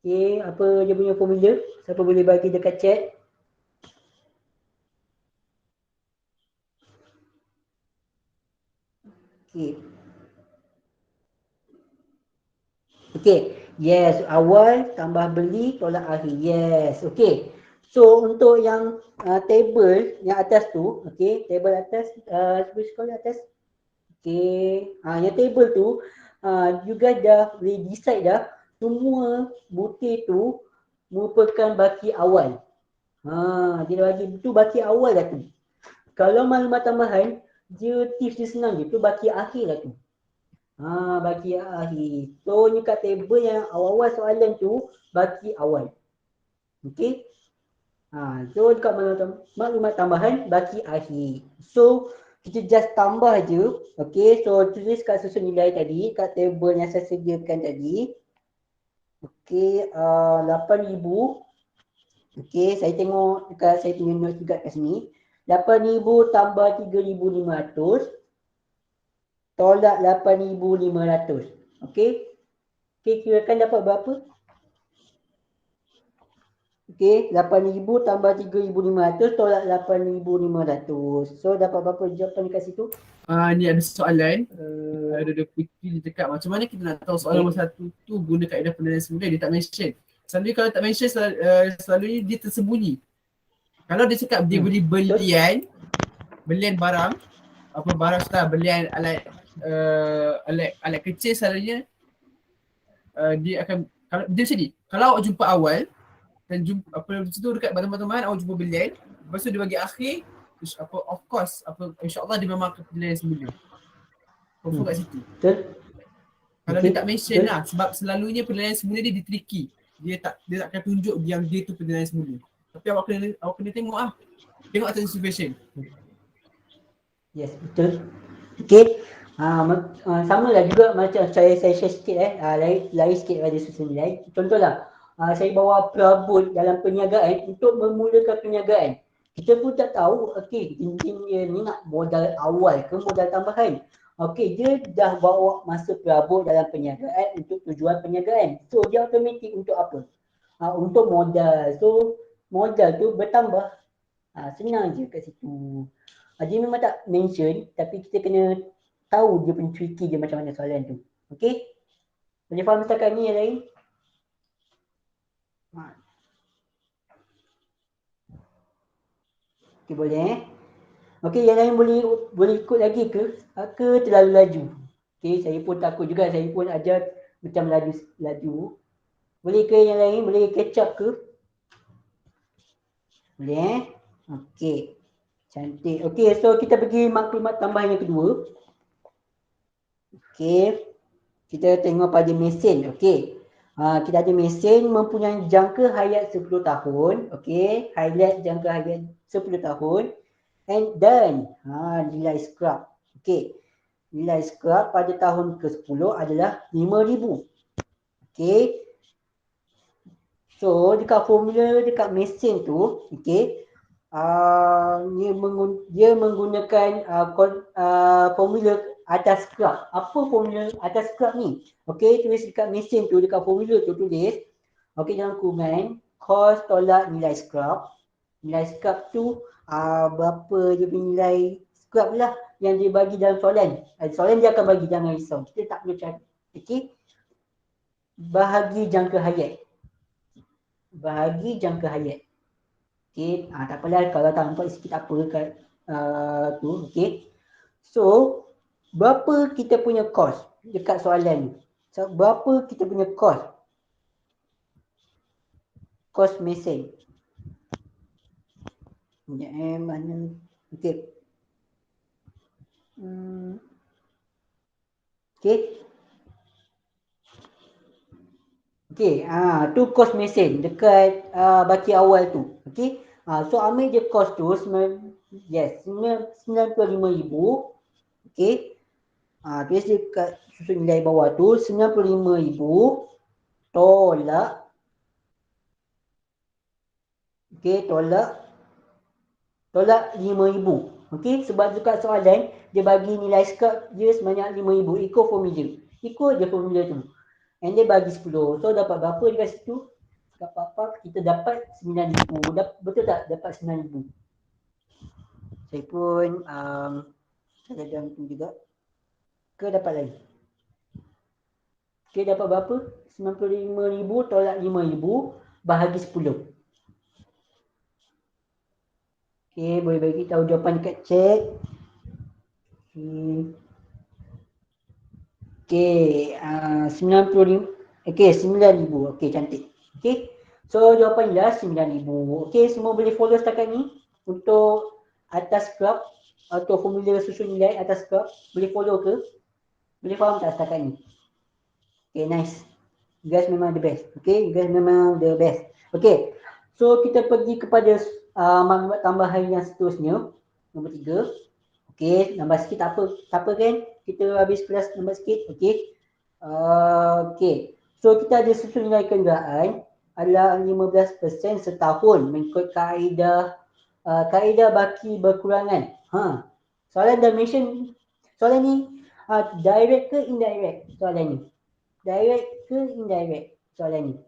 Okey, apa dia punya formula? Siapa boleh bagi dekat chat? Okey. Okey. Yes, awal tambah beli tolak akhir. Yes. Okey. So untuk yang table yang atas tu, okey, table atas sebelah sekolah atas. Okey. Yang table tu you guys dah boleh decide dah semua butir tu merupakan baki awal. Dia dah bagi tu baki awal dah tu. Kalau maklumat tambahan, dia tips dia senang je, tu baki akhir lah tu. Baki akhir. So ni kat table yang awal-awal soalan tu baki awal. Okey. So dekat maklumat tambahan baki akhir. So kita just tambah je. Okey, so tulis kat susun nilai tadi kat table yang saya sediakan tadi. Okey, 8,000. Okey, saya tengok dekat saya punya notes juga kat sini. 8,000 tambah 3,500 tolak 8,500. Okey. Okey, kirakan dapat berapa? Okey, 8,000 tambah 3,500 tolak 8,500. So dapat berapa jawapan dekat situ? Ni ada soalan. Ada quickly dia cakap macam mana kita nak tahu soalan nombor 1 tu guna kaedah penilaian semula, dia tak mention. Selalunya kalau tak mention selalunya dia tersembunyi. Kalau dia cakap dia beli belian barang, apa barang sudah belian alat kecil, selalunya dia akan, kalau dia macam ni, kalau awak jumpa awal dan jumpa apa tu dekat batu-batuan awak jumpa belian, lepas tu dia bagi akhir, apa of course apa insya-Allah dia memang akan penilaian semula. Confirm kat situ. Betul. Kalau dia tak mention lah, sebab selalunya penilaian semula dia tricky. Dia tak akan tunjuk yang dia tu penilaian semula. Tapi awak kena tengok lah. Tengok atas situation. Yes, betul. Okey. Sama lah juga macam saya share sikit lain sikit pada susun nilai. Contohlah, saya bawa perabot dalam perniagaan untuk memulakan perniagaan. Kita pun tak tahu, okey, engineer ni nak modal awal ke modal tambahan. Okey, dia dah bawa masa perabot dalam perniagaan untuk tujuan perniagaan. So, dia automatik untuk apa? Untuk modal. So, modal tu bertambah. Senang je kat situ. Dia memang tak mention, tapi kita kena tahu dia punya tricky dia macam mana soalan tu. Okey? Boleh faham setakat ni yang lain? Okey, boleh Okey, yang lain boleh ikut lagi ke? Terlalu laju? Okey, saya pun takut juga, saya pun ajar macam laju. Boleh ke yang lain? Boleh catch up ke? Boleh Okey. Cantik. Okey, so kita pergi maklumat tambahan yang kedua. Okey. Kita tengok pada mesin. Okey. Kita ada mesin mempunyai jangka hayat 10 tahun. Okey. Highlight jangka hayat 10 tahun. And then, nilai scrap. Okey. Nilai scrap pada tahun ke-10 adalah 5,000. Okey. So, dekat formula dekat mesin tu, okey, dia menggunakan formula atas scrap. Apa formula atas scrap ni? Okey, tulis dekat mesin tu, dekat formula tu tulis. Okey, dalam kurungan cost tolak nilai scrap. Nilai scrap tu berapa dia punya nilai scrap lah yang dia bagi dalam soalan. Soalan dia akan bagi, jangan risau. Kita tak perlu cari. Okey. Bahagi jangka hayat. Okey, tak apalah kalau tak nampak sikit tak apa kat tu. Okey. So, berapa kita punya cost dekat soalan ni? So, berapa kita punya cost? Cost mesin. Mana? Okey. Okey. Okey, tu cost mesin dekat baki awal tu. Okey. So ambil je cost tu 95,000. Okey. Tulis dekat susun nilai bawah tu 95,000 tolak. Okey, tolak 5,000. Okey, sebab dekat soalan dia bagi nilai scrap dia sebanyak 5,000. Ikut formula. Ikut je formula tu. And dia bagi 10. So dapat berapa dekat situ? Kita dapat 9,000. Betul tak? Dapat 9,000. Saya pun cadang tu juga. ke dapat lagi. Okey, dapat berapa? 95,000 tolak 5,000 bahagi 10. Okey, boleh bagi tahu jawapan dekat chat. Okey, 95. Okey, 9,000. Okey, cantik. Okey. So jawapan dia 9,000. Okey, semua boleh follow setakat ni untuk atas club atau formula susun nilai atas club. Boleh follow ke? Boleh faham tak setakat ni? Okay, nice. You guys memang the best. Okay, you guys memang the best. Okay, so kita pergi kepada maklumat tambahan yang seterusnya. Nombor 3. Okay, nambah sikit tak apa kan? Kita habis kelas nambah sikit. Okay. Okay, so kita ada susun nilai kenderaan adalah 15% setahun mengikut kaedah baki berkurangan. Soalan dah mention, soalan ni direct ke indirect soalan ni? Direct ke indirect soalan ni?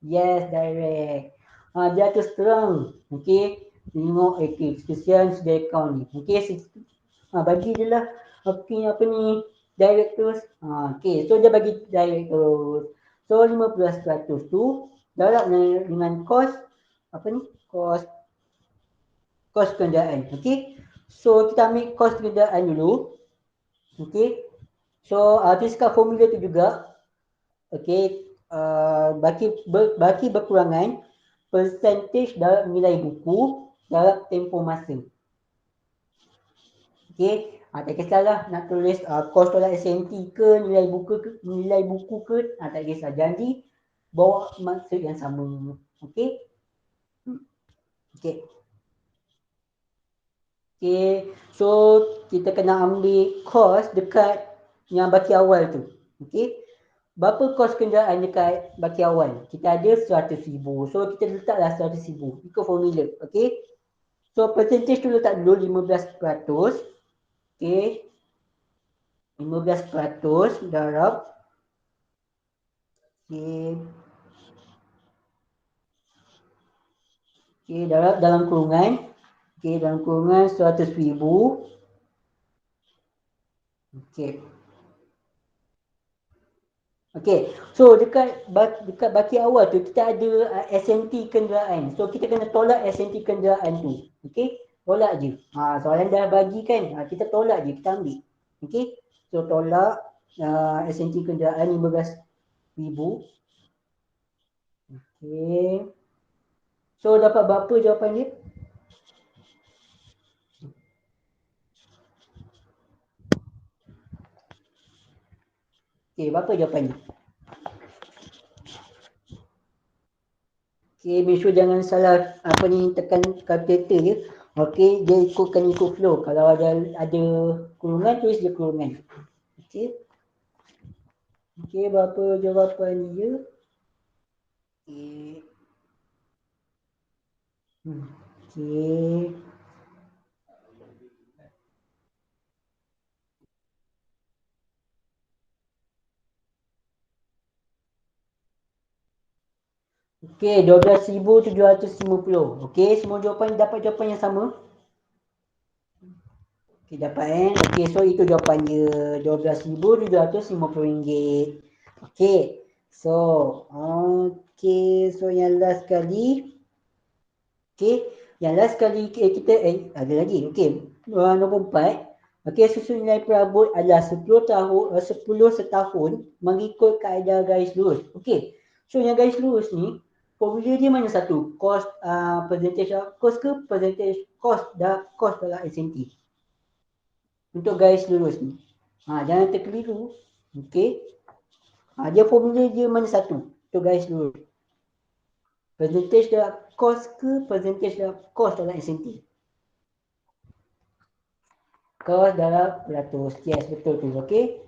Yes, direct. Dia terus terang. Okay. Tengok kesian sedia account ni. Okay. Bagi je lah. Okay, apa ni? Direct terus. Okay. So dia bagi direct terus. So 15% tu darab dengan kos. Apa ni? Kos kenderaan. Okay. So kita ambil kos kenderaan dulu. Okay. So tuliskan formula tu juga. Okay, baki berkurangan percentage dalam nilai buku dalam tempoh masa. Okay, tak kisahlah nak tulis kos tolak SMT ke nilai buku ke, tak kisah. Janji bawa maksud yang sama. Okay. Okay. Okay, so kita kena ambil kos dekat yang baki awal tu. Okay. Berapa kos kenderaan dekat baki awal? Kita ada 100,000. So kita letaklah 100,000. Ikut formula. Okay. So percentage tu letak dulu 15%. Okay. 15% darab. Okay. Okay, darab dalam kurungan. Okay, dalam kurungan 100,000. Okay. Okay, so dekat baki awal tu kita ada SNT kenderaan. So kita kena tolak SNT kenderaan tu. Okay, tolak je. Soalan dah bagi kan, kita tolak je, kita ambil. Okay, so tolak SNT kenderaan 15,000. Okay, so dapat berapa jawapan dia? Okay, berapa jawapan dia? Okay, make sure jangan salah tekan calculator je. Okay, dia ikut flow. Kalau ada kurungan, tulis je kurungan. Okay. Okay, berapa jawapan dia? Okay. Okay. Okay, 12,750. Okay, semua jawapan dapat jawapan yang sama? Okay, dapat Okay, so itu jawapan dia. RM12,750. Okay, so so yang last kali. Okay, yang last kali kita ada lagi. Okay, nombor 4. Okay, susun nilai perabot adalah 10 setahun mengikut kaedah garis lurus. Okay, so yang garis lurus ni formula dia mana satu? Cost percentage cost ke percentage cost dalam SMT. Untuk garis lurus ni. Jangan terkeliru. Okay. Dia formula dia mana satu? Untuk garis lurus. Percentage dalam cost ke percentage dalam cost dalam SMT. Cost dalam peratus. Yes, betul tu. Okay.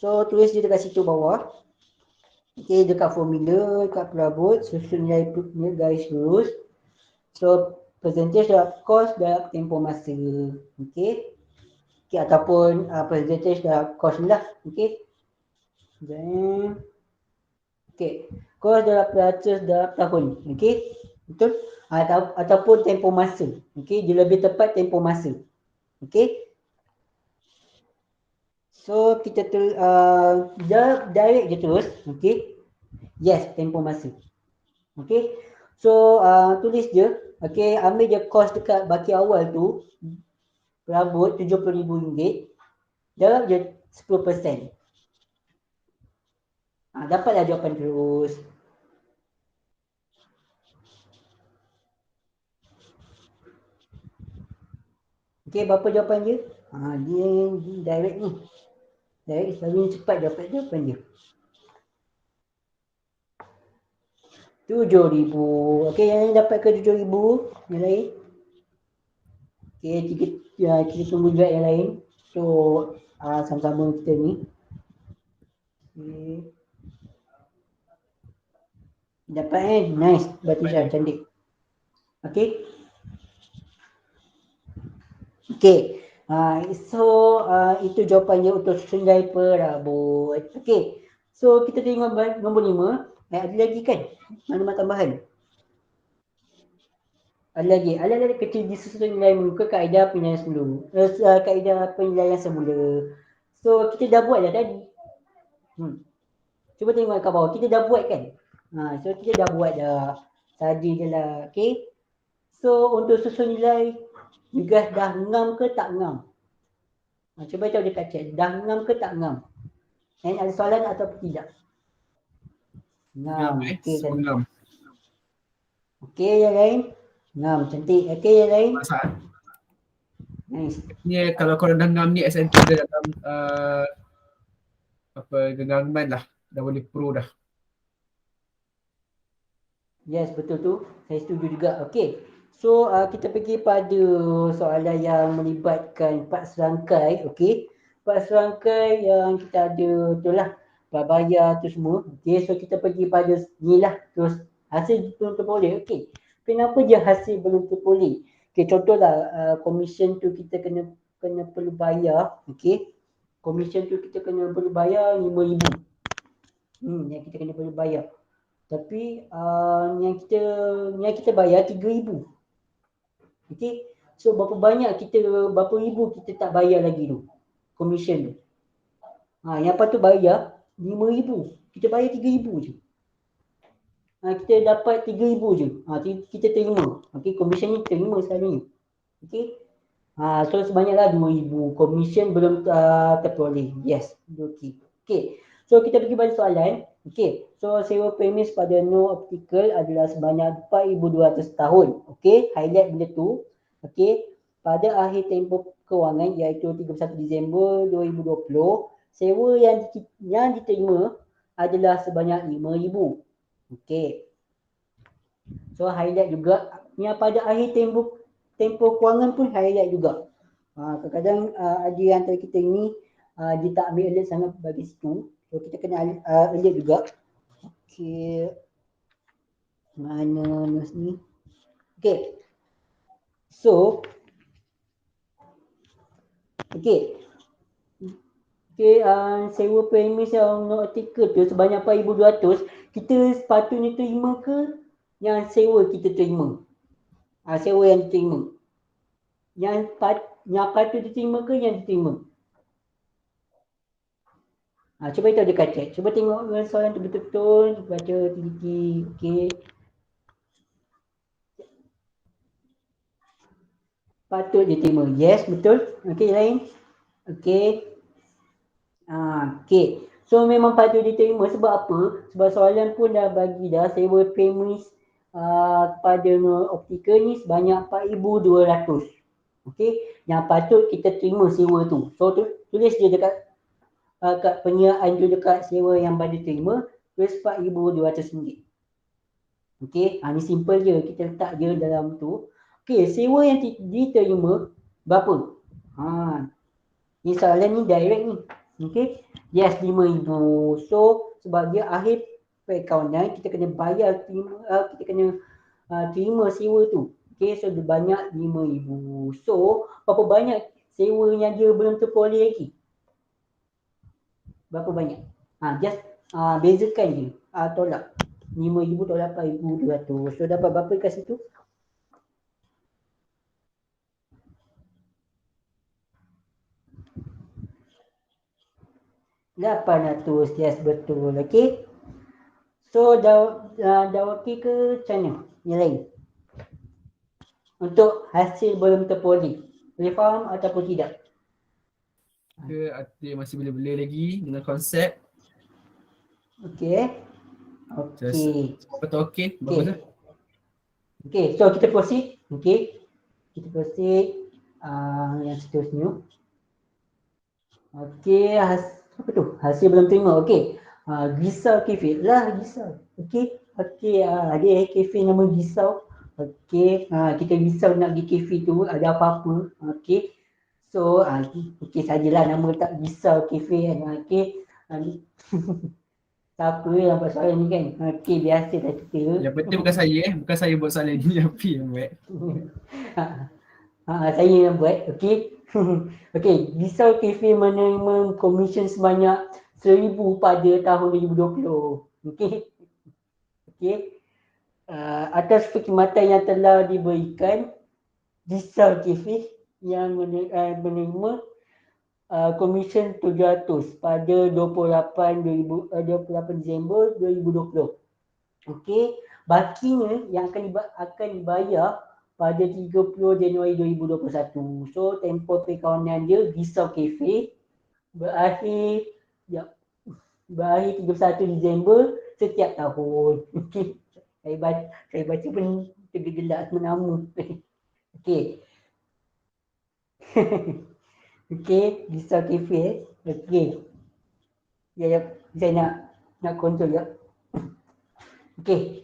So tulis je dekat situ bawah. Okay, dekat formula, dekat perabot, susun nilai garis lurus. So, percentage dalam cost dalam tempoh masa. Okay. Okay, ataupun percentage dalam cost ni lah. Okay. Then, okay. Cost dalam peratus dalam tahun. Okay. Betul? Ataupun tempoh masa. Okay, dia lebih tepat tempoh masa. Okay. So kita direct je terus. Okay. Yes, tempoh masa. Okay. So tulis je. Okay, ambil je kos dekat baki awal tu. Perabot RM70,000. Jawab je 10%. Dapatlah jawapan terus. Okay, berapa jawapan dia? Dia direct ni. Direct selalu cepat dapat jawapan dia. 7,000. Okay, yang lain dapat ke 7,000? Yang lain? Okay, kita tunggu juga yang lain. So, sama-sama kita ni. Okay. Dapat nice. Batisan cantik. Okay. Okay. So, itu jawapannya untuk Sungai Perabot. Okay. So, kita tengok nombor 5. Ada lagi kan? Maklumat tambahan. Ada lagi. Ada kecil disusun nilai muka kaedah penilaian semula. Kaedah penilaian semula. So, kita dah buat dah tadi. Cuba tengok kat bawah. Kita dah buat kan? So, kita dah buat dah. Tadi je lah. Okay. So, untuk susun nilai, juga dah ngam ke tak ngam? Cuba tahu dekat chat. Dah ngam ke tak ngam? Dan ada soalan atau tidak? Ngam. Okay, ngam. Okay, yang lain? Ngam, cantik. Okay, yang lain? Masalah. Nice. Ni kalau korang dah ngam ni SNP dah dalam genggaman lah. Dah boleh pro dah. Yes, betul tu. Saya setuju juga. Okay. So, kita pergi pada soalan yang melibatkan 4 serangkai. Okay. 4 serangkai yang kita ada tu lah. Bayar tu semua. Okay. So, kita pergi pada ni lah. Terus hasil belum terboleh. Okay. Kenapa je hasil belum terboleh? Okay. Contohlah commission tu kita kena perlu bayar. Okay. Commission tu kita kena perlu bayar RM5,000. Yang kita kena perlu bayar. Tapi yang kita bayar 3,000. Okey. So berapa ribu kita tak bayar lagi tu. Commission tu. Yang patut bayar 5,000. Kita bayar 3,000 je. Kita dapat 3,000 je. Kita terima. Okey, commission ni terima selalunya. Okey. So sebanyaklah 2,000. Commission belum terperoleh. Yes. Okey. Okey. So kita pergi pada soalan. Okey. So sewa premis pada no optical adalah sebanyak 4,200 tahun. Okey. Highlight benda tu. Okey. Pada akhir tempoh kewangan iaitu 31 Disember 2020, sewa yang diterima adalah sebanyak 5,000. Okey. So highlight juga. Yang pada akhir tempoh kewangan pun highlight juga. Kadang-kadang ada yang antara kita ni dia tak ambil alert sangat bagi situ. So kita kena alert juga. Okay. Mana news ni? Okay. So. Okay. Okay, sewa premis yang artikel tu sebanyak 4,200. Kita sepatutnya terima ke yang sewa kita terima? Sewa yang diterima. Yang patut diterima ke yang diterima? Cuba tahu dekat chat. Cuba tengok soalan tu betul-betul. Baca teliti. Okey. Patut diterima. Yes, betul. Okey, lain. Okey. Okey. So memang patut diterima sebab apa? Sebab soalan pun dah bagi dah sewa premis kepada optical ni sebanyak 4,200. Okey. Yang patut kita terima sewa tu. So tulis je dekat kat penyertaan tu dekat sewa yang pada terima, tulis RM4,200. Okey, ni simple je, kita letak je dalam tu. Okey, sewa yang diterima berapa? Ni soalan ni direct ni. Okey, yes RM5,000. So sebab dia akhir perakaunan, kita kena bayar kita kena terima sewa tu. Okey, so dia banyak RM5,000. So berapa banyak sewa yang dia belum terperoleh lagi? Berapa banyak? Just bezakan je. Tolak. 5,000 tolak 4,200. So dapat berapa kat situ? 800. Yes, betul. Okey. So dah okey ke macam mana? Yang lain. Untuk hasil belum terpoli. Boleh faham ataupun tidak? Ke ada masih boleh-boleh lagi dengan konsep. Okey. Just Okey. betul okey, Okey. bagus lah. Okey, so kita proceed. Okey. Kita proceed yang seterusnya. Okey, apa tu? Hasil belum terima. Okey. Gisau Cafe. Lah, Gisau. Okey. Okey, ada cafe nama Gisau. Okey, kita risau nak pergi cafe tu, ada apa-apa. Okey. So, okey sajalah nama tak Gisau Cafe kan. Okey. Siapa yang buat soalan ni kan? Okey, biasa dah kita. Yang penting bukan saya bukan saya buat soalan ni, Api yang buat. Saya yang buat. Okey. Okey, Gisau Cafe menerima komisen sebanyak 1,000 pada tahun 2020. Okey. Okey. Atas perkhidmatan yang telah diberikan, Gisau Cafe yang menerima komisen 700 pada 28 Disember 2020. Okey, bakinya yang akan dibayar pada 30 Januari 2021. So, tempoh perkawanan dia Gisau Cafe berakhir 31 Disember setiap tahun. Okey. Saya baca pun tergelak nama. Okey. Okey, Gisau Cafe. Okey. Ya, saya nak kontrol ya. Okey.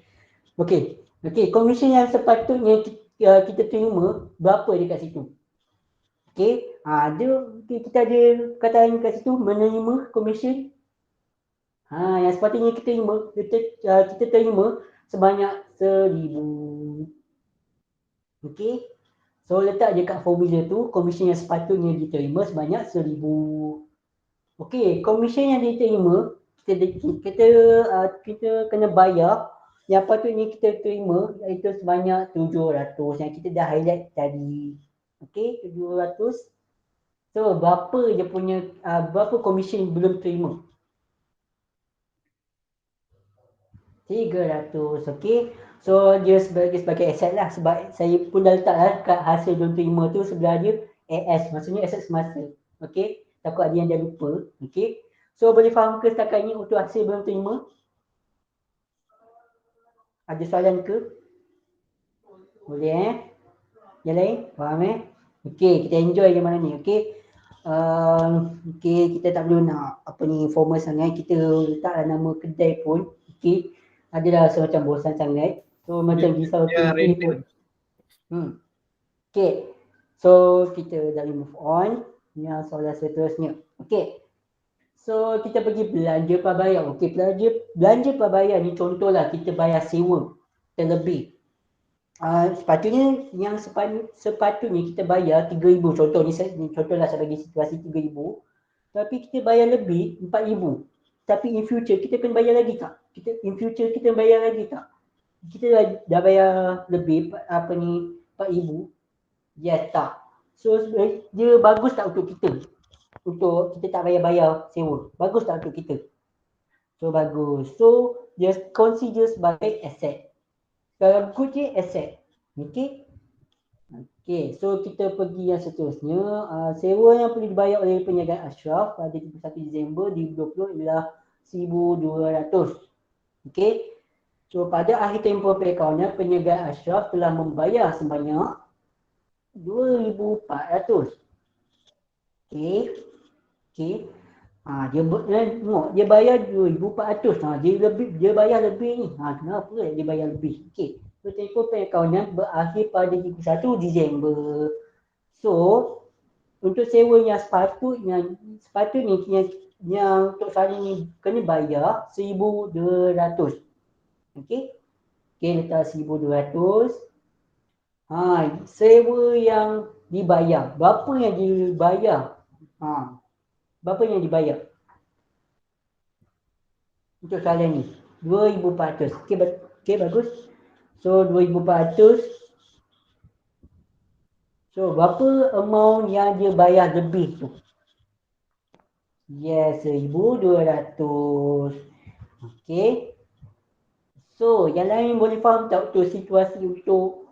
Okey. Okey, komisen yang sepatutnya kita terima berapa dekat situ? Okey, kita ada kataan kat situ menerima komisen. Yang sepatutnya kita terima sebanyak 1,000. Okey. So letak je kat formula tu komisen yang sepatutnya diterima sebanyak 1,000. Okey, komisen yang diterima kita kena bayar yang patutnya kita terima iaitu sebanyak 700 yang kita dah highlight tadi. Okey, 700. So berapa je punya berapa komisen belum terima? 300. Okey. So dia sebagai aset lah, sebab saya pun dah letak lah kat hasil belum terima tu sebelah dia AS, maksudnya aset semasa. Okey, takut ada yang dah lupa. Okey, so boleh faham ke setakat ni untuk hasil belum terima? Ada soalan ke? Boleh Yang lain? Faham Okey, kita enjoy je malam ni. Okey. Okey, kita tak perlu nak formal sangat. Kita letaklah nama kedai pun. Okey. Adalah semacam bosan sangat. So macam Gisau Cafe pun. Okay. So kita dah move on. Yang soalan seterusnya. Okay. So kita pergi belanja prabayar. Okay, belanja prabayar ni contohlah kita bayar sewa terlebih. Sepatutnya kita bayar 3,000. Contohlah saya bagi situasi 3,000. Tapi kita bayar lebih 4,000. Tapi in future kita kena bayar lagi tak? Kita bayar lagi tak? Kita dah bayar lebih 4,000. Ya tak. So dia bagus tak untuk kita? Untuk kita tak bayar sewa. Bagus tak untuk kita? So bagus. So dia consider sebagai aset. Kalau good je aset. Okay. Okay, so kita pergi yang seterusnya. Sewa yang perlu dibayar oleh perniagaan Ashraf pada 31 Disember 2020 ialah 1,200. Okay. So pada akhir tempoh perkawanan, perniagaan Ashraf telah membayar sebanyak 2,400. Okay. Okay. Dia bayar 2,400. Dia bayar lebih ni. Kenapa dia bayar lebih? Okay. So tempoh perkawanan berakhir pada 31 Disember. So untuk sewa yang sepatutnya yang untuk saya ni kena bayar 1,200. Okay. Okay, letak 1,200. Sewa yang dibayar. Berapa yang dibayar? Berapa yang dibayar? Untuk soalan ni. 2,400. Okay, bagus. So, 2,400. So, berapa amount yang dia bayar lebih tu? Yes, 1,200. Okey. So, yang lain boleh faham tak untuk situasi untuk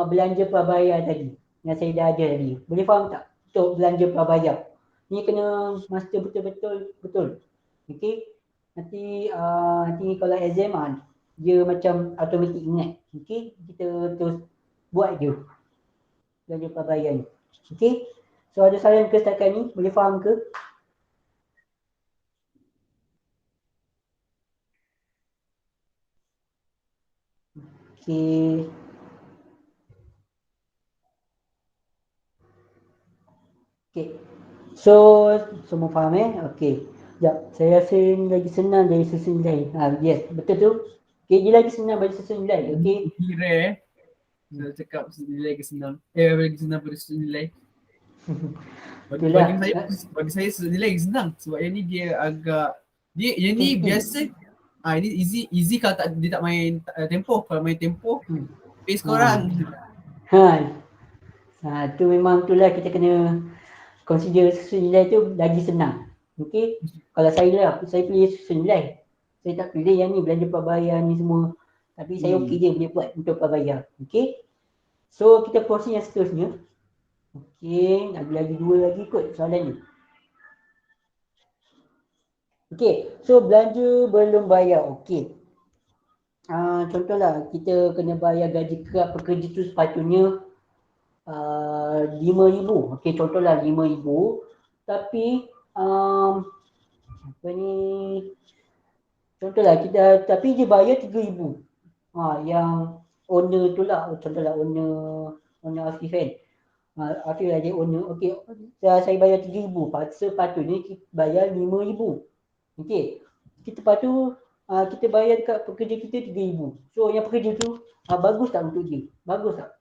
belanja prabayar tadi yang saya dah ada tadi? Boleh faham tak untuk belanja prabayar? Ni kena master betul-betul betul. Okey. Nanti kalau exam dia macam automatik ingat. Okey, kita terus buat je belanja prabayar ni. Okey. So ada soalan ke setakat ni? Boleh faham ke? Okey. Okey. So semua faham Okey. Sekejap, saya rasa ni lagi senang dari susun nilai. Yes, betul tu. Okey, dia lagi senang dari susun nilai. Okey. Kira saya cakap nilai ke senang. Lagi senang pada susun nilai. Itulah. Bagi saya susun nilai lagi senang sebab yang ni dia agak yang ni biasa ini easy kalau dia tak main tempoh. Kalau main tempoh pace korang. Tu memang itulah kita kena consider susun nilai tu lagi senang. Okey. Kalau saya pilih susun nilai. Saya tak pilih yang ni belanja prabayar ni semua. Tapi saya okey je boleh buat untuk prabayar. Okey. So kita proses yang seterusnya. Okey, lagi 2 lagi kot soalan ni. Okey, so belanja belum bayar. Okey. Contohlah kita kena bayar gaji pekerja tu sepatutnya 5,000. Okey, contohlah 5,000. Tapi apa ni? Contohlah tapi dia bayar 3,000. Yang owner tu lah, contohlah owner Afif kan. Afif ada owner. Okey, saya bayar 3,000. Sepatutnya kita bayar 5,000. Okey. Kita kita bayar dekat pekerja kita 3,000. So yang pekerja tu bagus tak untuk dia? Bagus tak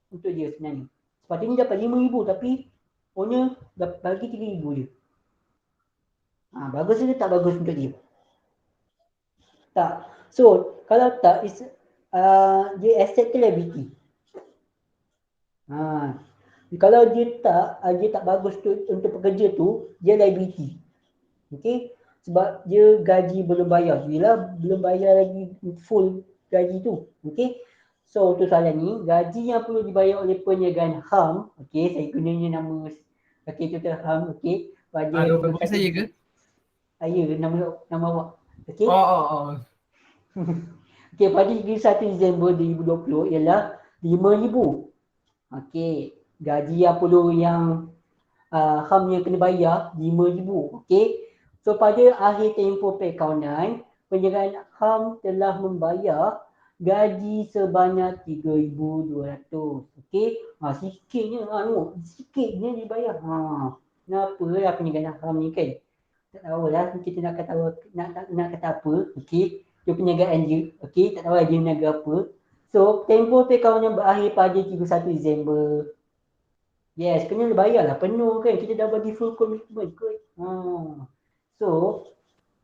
untuk dia sebenarnya? Sepatutnya dapat 5,000 tapi owner bagi 3,000 je. Bagus ke tak bagus untuk dia? Tak. So kalau tak dia asset ke liability? Kalau dia tak bagus untuk pekerja tu, dia liability. Okey? Sebab dia gaji belum bayar. Bila belum bayar lagi full gaji tu. Okey? So untuk soalan ni, gaji yang perlu dibayar oleh perniagaan HAM, okey, saya gunanya nama okey contoh HAM, okey, pada Bagi saya ke? Ya, nama awak. Okey. Oh. Okey, pada 31 Disember 2020 ialah 5,000. Okey, gaji yang perlu yang HAM yang kena bayar 5,000. Okey. So pada akhir tempoh perakaunan, penjagaan HAM telah membayar gaji sebanyak 3,200. Okey. Sikitnya sikitnya dibayar. Kenapa lah penjagaan HAM ni kan? Tak tahulah kita nak kata apa. Okey. Dia penjagaan dia. Okey, tak tahu dia niaga apa. So, tempoh perakaunan berakhir pada 31 Disember. Yes, kena bayar lah penuh kan. Kita dah bagi full commitment kot. So,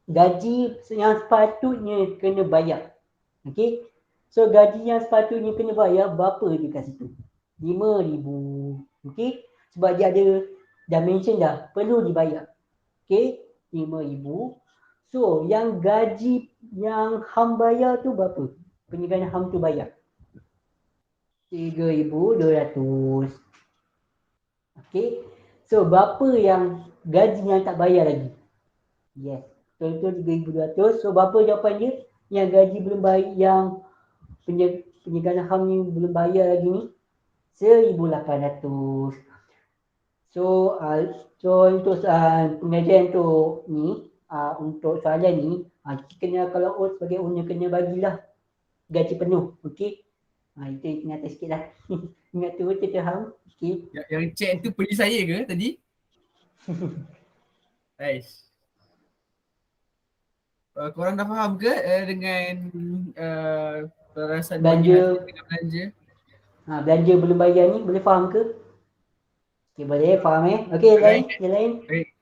gaji yang sepatutnya kena bayar. Okay. So, gaji yang sepatutnya kena bayar berapa je kat situ? 5,000. Okay. Sebab dia ada dah mention dah perlu dibayar. Okay. 5,000. So, yang gaji yang HAM bayar tu berapa? Penjagaan HAM tu bayar 3,200. Okay. So, berapa yang gaji yang tak bayar lagi? Yes. Betul-betul 3,200. So, berapa jawapan dia? Yang gaji belum bayar, yang penjagaan HAM ni belum bayar lagi ni? 1,800. So, untuk pengajian untuk ni, untuk soalan ni, kena kalau sebagai owner kena bagilah gaji penuh. Okay. Itu ingat sikit lah. Ingat tu kita faham. Okay. Yang cek tu pergi saya ke tadi? Nice. Korang dah faham ke dengan perasaan bagi hasil dengan belanja? Belanja belum bayar ni boleh faham ke? Okay, boleh faham Okay, yang lain.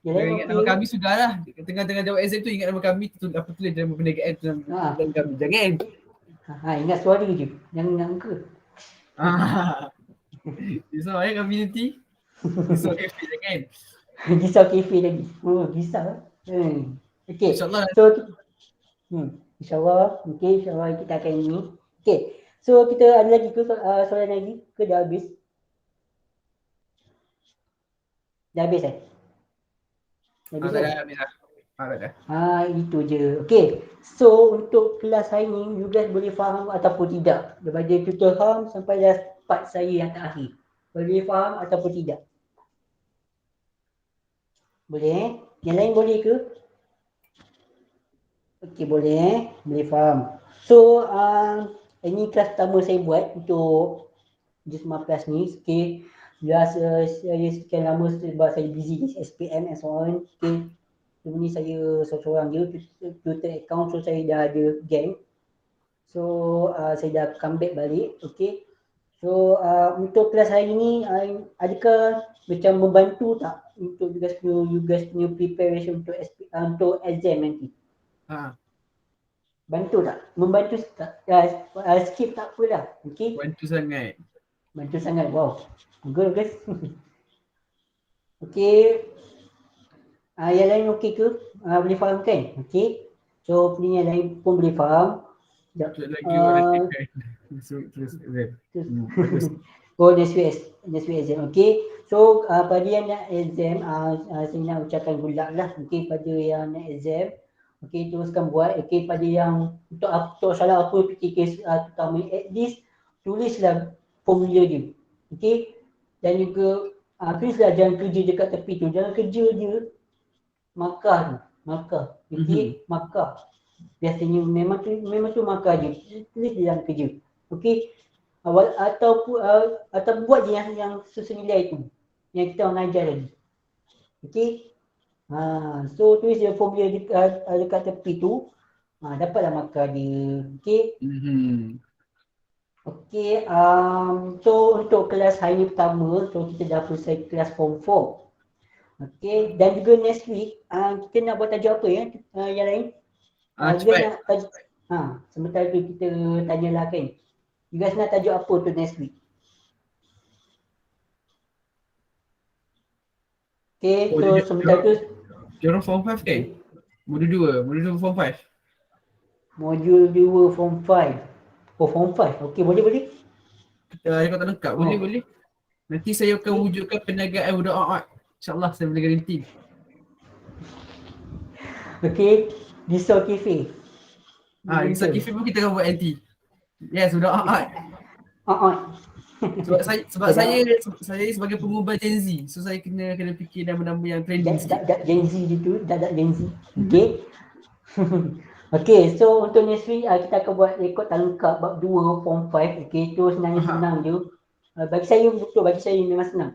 Ingat nama kami sudah lah. Tengah-tengah jawab exam tu ingat nama kami apa tulis dalam perniagaan tu nama kami. Jangan. Ingat suara je. Jangan angka. Risau kami nanti. Risau FP jangan. Risau kafe lagi. Oh, risau. Okay. InsyaAllah. So, InsyaAllah. Okay, InsyaAllah kita akan ini. Okay. So, kita ada lagi ke soalan lagi? Ke dah habis? Dah habis Dah habis Tak ada. Tak ada. Itu je. Okay. So, untuk kelas hari ni, you guys boleh faham ataupun tidak? Daripada tutor ham sampai dah part saya yang terakhir. Boleh faham ataupun tidak? Boleh? Yang lain boleh ke? Okey, boleh. Boleh faham. So, ini kelas pertama saya buat untuk Jisma Plus ni. Okay. Biasa saya sekian lama sebab saya busy di SPM and so on. Okay. Ni saya seorang je tutor account, so saya dah ada gang. So, saya dah come back balik. Okay. So, untuk kelas hari ni, adakah macam membantu tak untuk you guys punya preparation untuk exam nanti? Bantu tak? Membantu tak? Skip tak apalah. Okay? Bantu sangat. Bantu sangat. Wow. Good guys. Okay. Yang lain okey ke? Boleh faham kan? Okay. So, yang lain pun boleh faham. Sekejap lagi orang tekan. Terus. Oh, next week exam. Okay. So, pada yang nak exam, saya nak ucapkan good luck lah. Okay, pada yang nak exam. Okay, teruskan buat. Okay, pada yang untuk salah apa PTK terutama, at least tulislah formula dia. Okay. Dan juga tulislah jangan kerja dekat tepi tu. Jangan kerja je markah. Okay, markah. Biasanya memang tu markah je. Tulis je dalam kerja. Okay. Atau buat je yang susun nilai tu. Yang kita orang ajar lagi. Okay. So tulis je formula dekat tepi tu. Dapatlah markah dia. Okay. Okay. So untuk kelas hari ni pertama, so kita dah selesai kelas form 4. Okay, dan juga next week kita nak buat tajuk apa ya? Yang lain? Cepat. Sementara tu kita tanyalah kan. You guys nak tajuk apa tu next week? Okay, so sementara tu Diorang form 5 kan? Modul 2 form 5. Modul 2 form 5. Oh, form 5. Okay, boleh. Kalau tak lengkap, boleh. Nanti saya akan wujudkan perniagaan budak. InsyaAllah saya boleh garanti. Okay, Risau Cafe. Risau Cafe pun kita akan buat NT. Yes, budak Sebab saya sebagai pengubah Gen Z. So saya kena fikir nama-nama yang trending sikit. Gen Z gitu, dadak Gen Z. Okay. Okay, so untuk next week kita akan buat rekod tak lengkap bab 2 form 5. Okay, tu senang je. Bagi saya memang senang.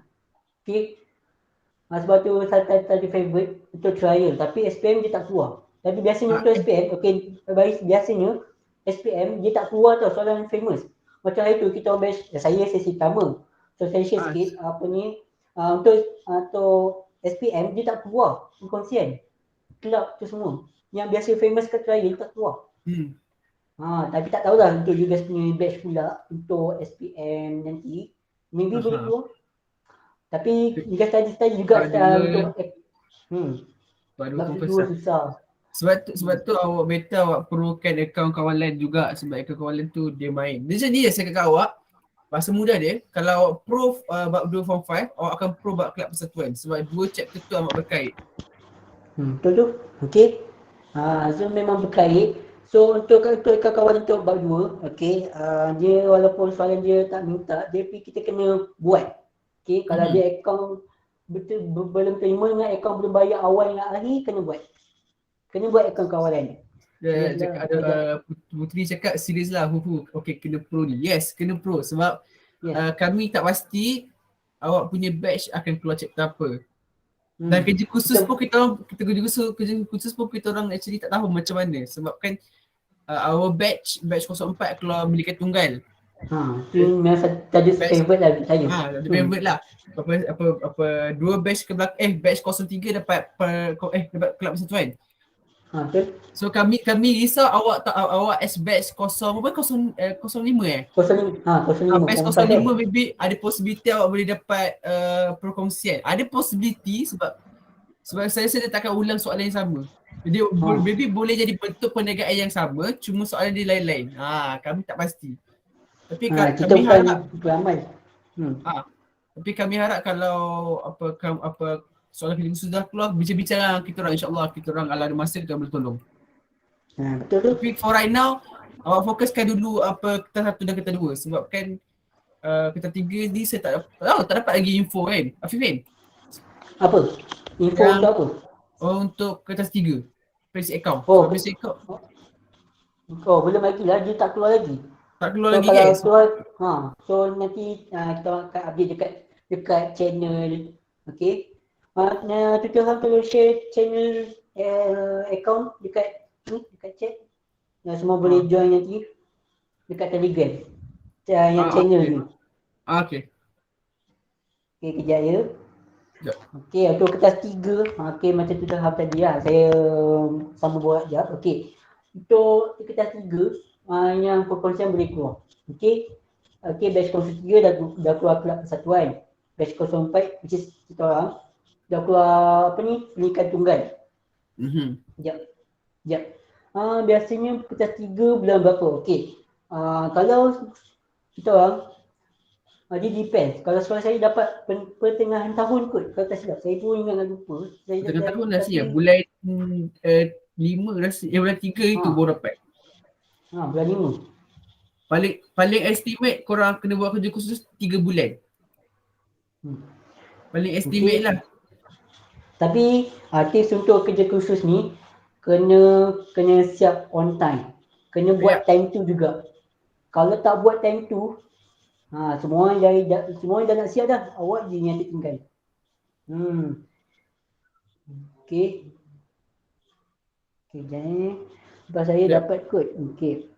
Okay. Sebab tu satu favorite untuk trial, tapi SPM dia tak keluar. Tapi biasanya untuk SPM, okay, biasanya SPM dia tak keluar tau soalan famous. Macam hari tu kita orang batch, saya sesi pertama. So saya share sikit untuk SPM dia tak keluar perkongsian. Kelab tu semua. Yang biasa famous ke trial tak keluar. Tapi tak tahulah untuk you guys punya batch pula untuk SPM nanti. Maybe boleh keluar. Tapi you guys tadi juga untuk bab 2 susah. Sebab tu awak better awak perlukan akaun kawan lain juga, sebab akaun kawan lain tu dia main. Dia jadi saya kata awak bahasa mudah dia, kalau awak pro bab 2 form 5, awak akan pro bab kelab persatuan sebab dua chapter tu amat berkait. Betul tu. Okey. So memang berkait. So untuk kawan untuk bab 2, okey, dia walaupun soalan dia tak minta, tapi kita kena buat. Okey, kalau dia akaun betul belum terima dengan akaun belum bayar awal dengan akhir, kena buat. Kena buat akaun kawalan. Putri cakap serius lah. Okay, kena pro ni. Yes, kena pro sebab kami tak pasti awak punya batch akan keluar chapter apa. Dan kerja khusus pun kita orang actually tak tahu macam mana sebab kan our batch 04 keluar Milikan Tunggal. Itu memang tajuk favorite lah saya. Favorite lah. Apa dua batch ke belakang batch 03 dapat dapat kelab persatuan. Betul. So kami risau awak as batch 05 batch 05 maybe ada possibility awak boleh dapat perkongsian. Ada possibility sebab Sebab saya rasa dia takkan ulang soalan yang sama. Jadi maybe boleh jadi bentuk perniagaan yang sama, cuma soalan dia lain-lain. Kami tak pasti. Tapi Kita kami bukan harap beramal. tapi kami harap kalau apa soalan kita sudah keluar, bincang-bincang kita orang, insya-Allah kita orang ala ada masa kita boleh tolong. Betul tu. Tapi for right now, awak fokuskan dulu apa kita satu dan kita dua, sebab kan kita tiga ni saya tak dapat lagi info kan. Afifin. Apa? Info Yang- untuk apa? Untuk kertas tiga. Basic account. Oh, So, basic account belum lagi lah, dia tak keluar lagi. tak keluar So lagi kalau guys. keluar, so nanti kita akan update dekat channel, okey. Tutor hang tolong share channel account dekat chat. Semua boleh join nanti dekat Telegram. Yang channel Okay. ni. Okay. Okey, kejap ya. Sekejap. Okey, untuk kertas 3, okey macam tu tahap tadi lah. Saya sambung buat sekejap. Okey. Untuk kertas 3, yang perkongsian boleh keluar. Okey. Okey, batch 03 dah keluar kelab persatuan. Batch 04 which is kita orang dah keluar apa ni? Pendidikan tunggal. Sekejap. Biasanya kertas 3 bulan berapa? Okey. Kalau kita orang dia depends. Kalau sekolah saya dapat pertengahan tahun kot. Kalau tak silap. Saya pun ingat lupa. Tengah tahun dah siap. Bulan 5 dah siap. Bulan 3 itu baru dapat. Bulan 5. Paling estimate korang kena buat kerja khusus 3 bulan. Paling estimate lah. Tapi tips untuk kerja khusus ni kena siap on time. Kena buat time tu juga. Kalau tak buat time tu, semua orang dah nak siap dah. Awak je yang tertinggal. Okey. Jangan. Lepas saya dapat kod. Okey.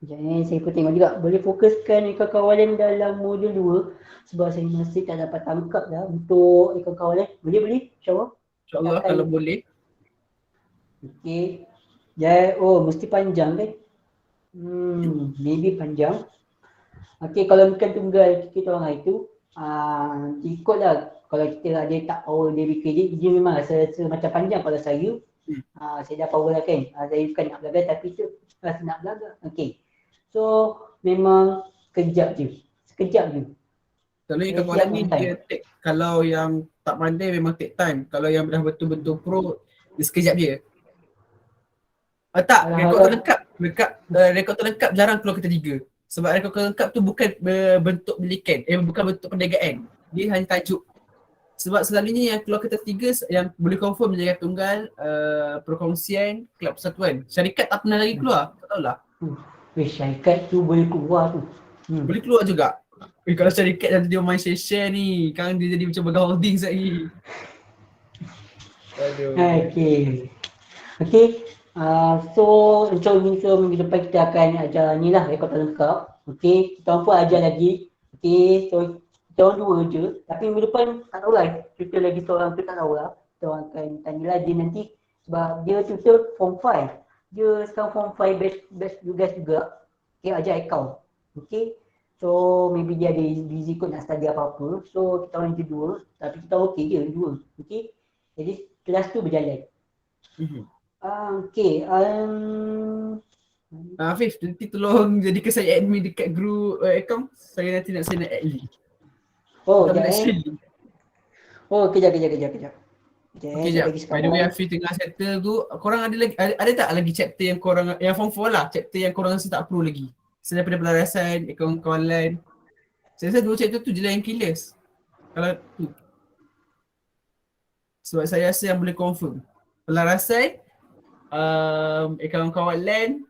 Jangan saya pun tengok juga. Boleh fokuskan ikon kawalan dalam modul 2. Sebab saya masih tak dapat tangkap dah untuk ikon kawalan. Boleh? InsyaAllah. InsyaAllah kalau boleh. Okey. Mesti panjang kan? Maybe panjang. Okey, kalau bukan tunggal kita orang itu, ikutlah. Kalau kita ada tak power dia bikin dia memang rasa macam panjang. Kalau saya dah power lah kan. Saya bukan nak belajar tapi tu rasa nak belajar. Okey. So memang sekejap je. Kalau yang kawan ni dia take, kalau yang tak pandai memang take time. Kalau yang dah betul-betul pro, dia sekejap je. Tak, rekod terlengkap jarang keluar ketiga. Sebab rekod terlengkap tu bukan bentuk belikan, bukan bentuk perniagaan. Dia hanya tajuk. Sebab selalunya yang keluar ketiga yang boleh confirm menjadi tunggal, perkongsian, kelab persatuan. Syarikat tak pernah lagi keluar, tak tahulah. Syarikat tu boleh keluar tu. Boleh keluar juga. Kalau syarikat nanti dia main share ni, kan dia jadi macam bagai holding lagi. Aduh. Okey. So minggu depan kita akan ajar ni lah rekod terlengkap. Okey, kita pun ajar lagi. Okey, so kita orang dua je. Tapi minggu depan tak tahu lah. Tutor lagi seorang tu tak tahu lah. Kita orang akan tanyalah dia nanti. Sebab dia tutor form 5. Dia sekarang form 5 best tugas juga. Okey, ajar account. Okey. So maybe dia ada busy kot nak study apa-apa. So kita orang je dua. Tapi kita okey je dua. Okey. Jadi kelas tu berjalan. Okey. Hafiz, nanti tolong jadikan saya admin dekat group account. Saya nak add link. Kejap. Okay, by the way Hafiz tengah settle tu, korang ada tak lagi chapter yang korang, yang form 4 lah, chapter yang korang rasa tak perlu lagi? Selain daripada pelarasan, kawan-kawan. Saya rasa 2 chapter tu je lah yang keyless. Kalau tu. Sebab saya rasa yang boleh confirm. Pelarasan, kawan-kawan LAN.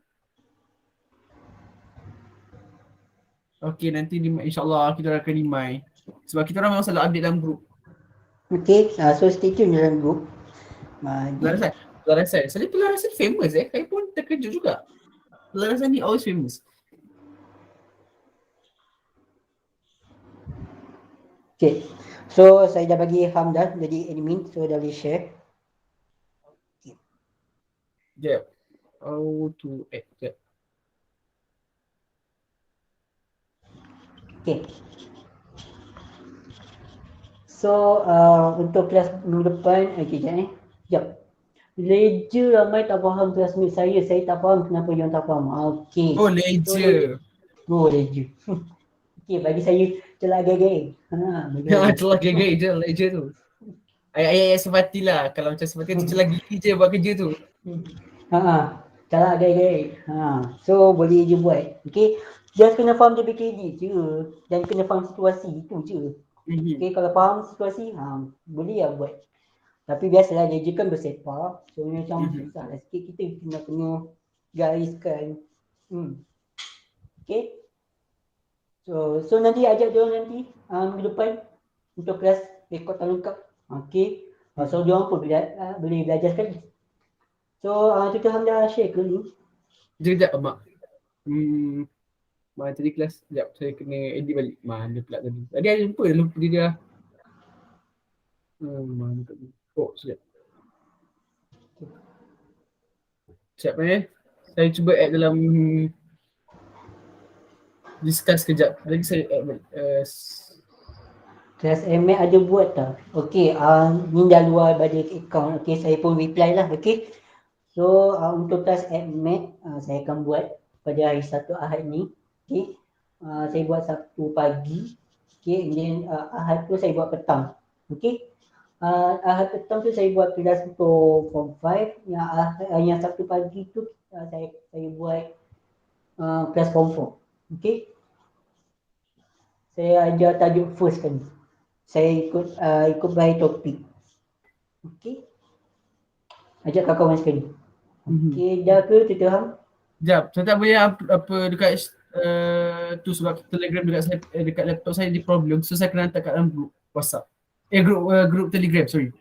Okay, nanti insyaAllah kita akan remai. Sebab kita orang memang selalu update dalam group. Okay, so stay tune dalam group. Pelarasan. Selalu pelarasan famous saya pun terkejut juga. Pelarasan ni always famous. Okay, so saya dah bagi Hamdan jadi admin, so dah boleh share. Sekejap. How to add that. Okay. So untuk kelas minggu depan, sekejap sekejap. Ledger ramai tak faham classmate saya tak faham kenapa yang tak faham. Okey. Oh, So, ledger. ledger. Okey, bagi saya celak gay-gay. Bagi Ya, saya. celah gay-gay je ledger tu. Ayat-ayat Sepati lah. Kalau macam Sepati tu celah gigi je buat kerja tu. Celak gay-gay. So boleh je buat. Okey. Just kena faham JPKD je. Dan kena faham situasi itu je. Okey, kalau faham situasi, boleh lah buat. Tapi biasalah ledger kan bersepa. So macam susah lah sikit kita kena gariskan. Okay. So nanti ajak dia orang nanti minggu depan untuk kelas rekod tak lengkap. Okay. So dia orang pun boleh belajar sekali. So Tutor Ham dah share ke ni? Sekejap mak. Mak tadi kelas. Sekejap saya kena edit balik. Mana pula tadi. Tadi ada lupa dia. Mana kat ni. Oh, sekejap. Sekejap saya cuba add dalam discuss kejap. Lagi saya add balik. Kelas MAT ada buat tak? Okay, ni dah luar pada account. Okay, saya pun reply lah. Okay. So untuk kelas MAT saya akan buat pada hari Sabtu Ahad ni. Okay. Saya buat Sabtu pagi. Okay, kemudian Ahad tu saya buat petang. Okay. Ahad petang tu saya buat kelas untuk form 5. Yang Sabtu pagi tu saya buat kelas form 4. Okay. Saya ajar tajuk first kali. Saya ikut by topik. Okay. Ajak kawan sekali. Okay, dah ke Tutor Ham? Sekejap, saya tak boleh apa dekat tu sebab Telegram dekat saya dekat laptop saya di problem. So saya kena hantar kat dalam group WhatsApp. Group Telegram, sorry.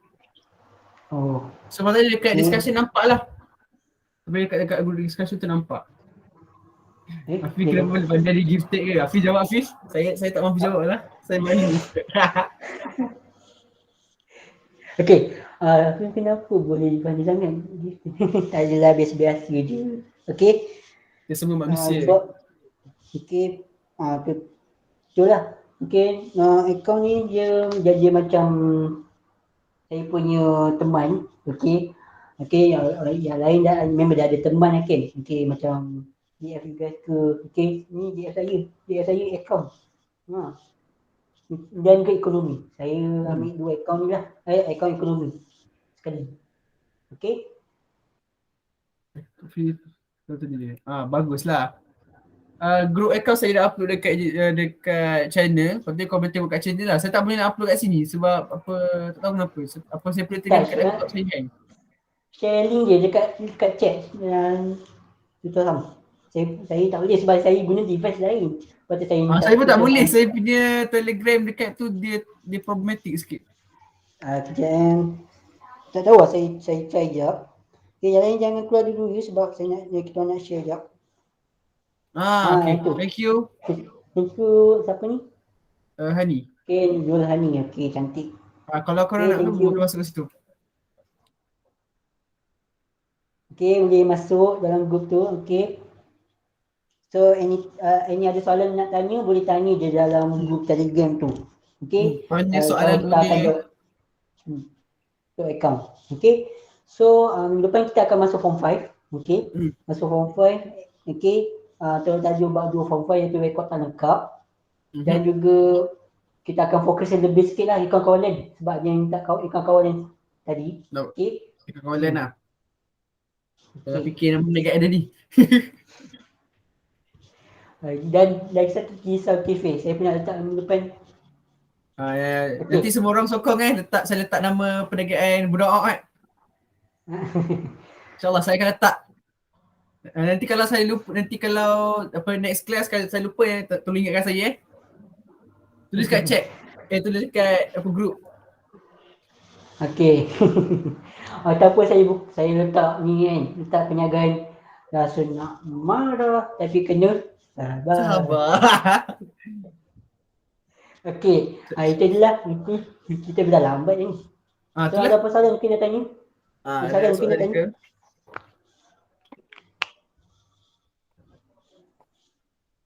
Oh. So maksudnya dekat discussion nampak lah. Sampai dekat group discussion tu nampak. Hafiz kena pandai dia give take ke? Hafiz jawab Hafiz. Saya tak mampu jawab lah. Saya malu. Okay. Kenapa boleh pandai sangat? Adalah biasa-biasa je. Okay. Dia semua manusia. Okay. Betul lah. Okay. Account ni dia macam saya punya teman. Okay. Okay. Yang lain dah memang dah ada teman kan. Okay. Macam DF you guys ke. Okay. Ni DF saya. DF saya account. Dan ke ekonomi. Saya ambil dua account ni lah. Account ekonomi. Sekali. Okay. Baguslah. Group account saya dah upload dekat channel. Lepas tu kau boleh tengok kat channel lah. Saya tak boleh nak upload kat sini sebab apa, tak tahu kenapa. Apa saya boleh tengok kat laptop saya kan. Share link je dekat chat dan Tutor Ham. Saya tak boleh sebab saya guna device lain. Lepas tu saya minta saya pun tak boleh. Saya punya Telegram dekat tu dia problematic sikit. Kejap. Tak tahu lah, saya try jap. Okay, yang lain jangan keluar dulu sebab kita nak share jap. Okay. Itu. Thank you. Thank you. Siapa ni? Hani. Okay, Zul Hani. Okay, cantik. Kalau korang nak boleh masuk ke situ. Okay, boleh masuk dalam grup tu. Okay. So, any ada soalan nak tanya, boleh tanya je dalam grup Telegram tu. Okay. Banyak soalan boleh. So, account. Okay. So, depan kita akan masuk form 5. Okay. Masuk form 5. Okay. Terus tajuk bab 2 form 5 iaitu rekod tak lengkap. Dan juga kita akan fokus yang lebih sikit lah ikan kawalan. Sebab yang minta ikan kawalan tadi. Okay. Ikan kawalan lah. Saya fikir nama dekat ada ni. Dan lagi satu kisah cafe. Saya pun nak letak nama depan. Nanti semua orang sokong saya letak nama perniagaan budak awak kan. InsyaAllah saya akan letak. Nanti kalau saya lupa, next class kalau saya lupa tolong ingatkan saya Tulis kat chat. Tulis kat group. Okay. Ataupun saya letak ni kan, letak perniagaan rasa nak marah tapi kena sabar. Okay, itu je lah. Kita dah lambat ni. So ada apa soalan mungkin nak tanya? Soalan mungkin nak tanya?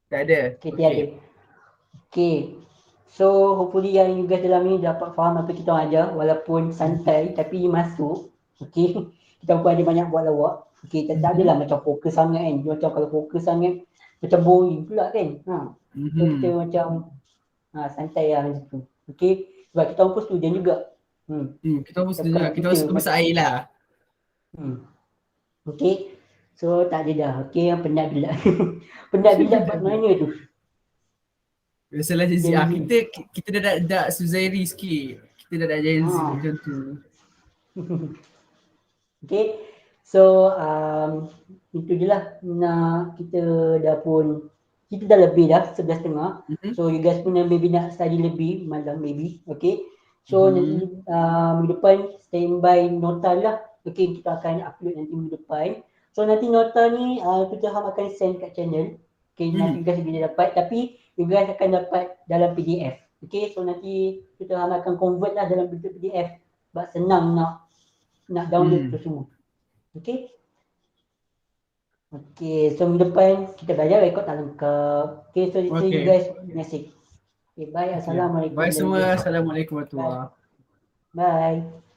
Tak ada. Okay, tiada. Okay. So hopefully yang you guys dalam ni dapat faham apa kita orang ajar walaupun santai tapi masuk. Okay. Kita pun ada banyak buat lawak. Okay, tak adalah macam fokus sangat kan. Macam kalau fokus sangat macam boring pula kan. So kita macam santai lah macam tu. Okay. Sebab kita orang pun student juga. Kita pun setuju. Kita pun suka besar air lah. Okay. So tak ada dah. Okay, yang penat bila. Penat bila buat mana tu? Biasalah kita dah Suzairi sikit. Kita dah Gen Z macam tu. Okay. So itu je lah. Kita dah lebih dah 11.30. So you guys pun maybe nak study lebih malam maybe. Okay. So nanti minggu depan standby nota lah. Okay, kita akan upload nanti minggu depan. So nanti nota ni kita akan send kat channel. Okay, nanti you guys boleh dapat. Tapi you guys akan dapat dalam PDF. Okay, so nanti kita akan convert lah dalam bentuk PDF. Sebab senang nak download tu semua. Okay. Okay, so minggu depan kita belajar rekod tak lengkap. Okay, so see you guys next week. Okay, bye. Assalamualaikum. Bye semua. Assalamualaikum warahmatullahi wabarakatuh. Bye.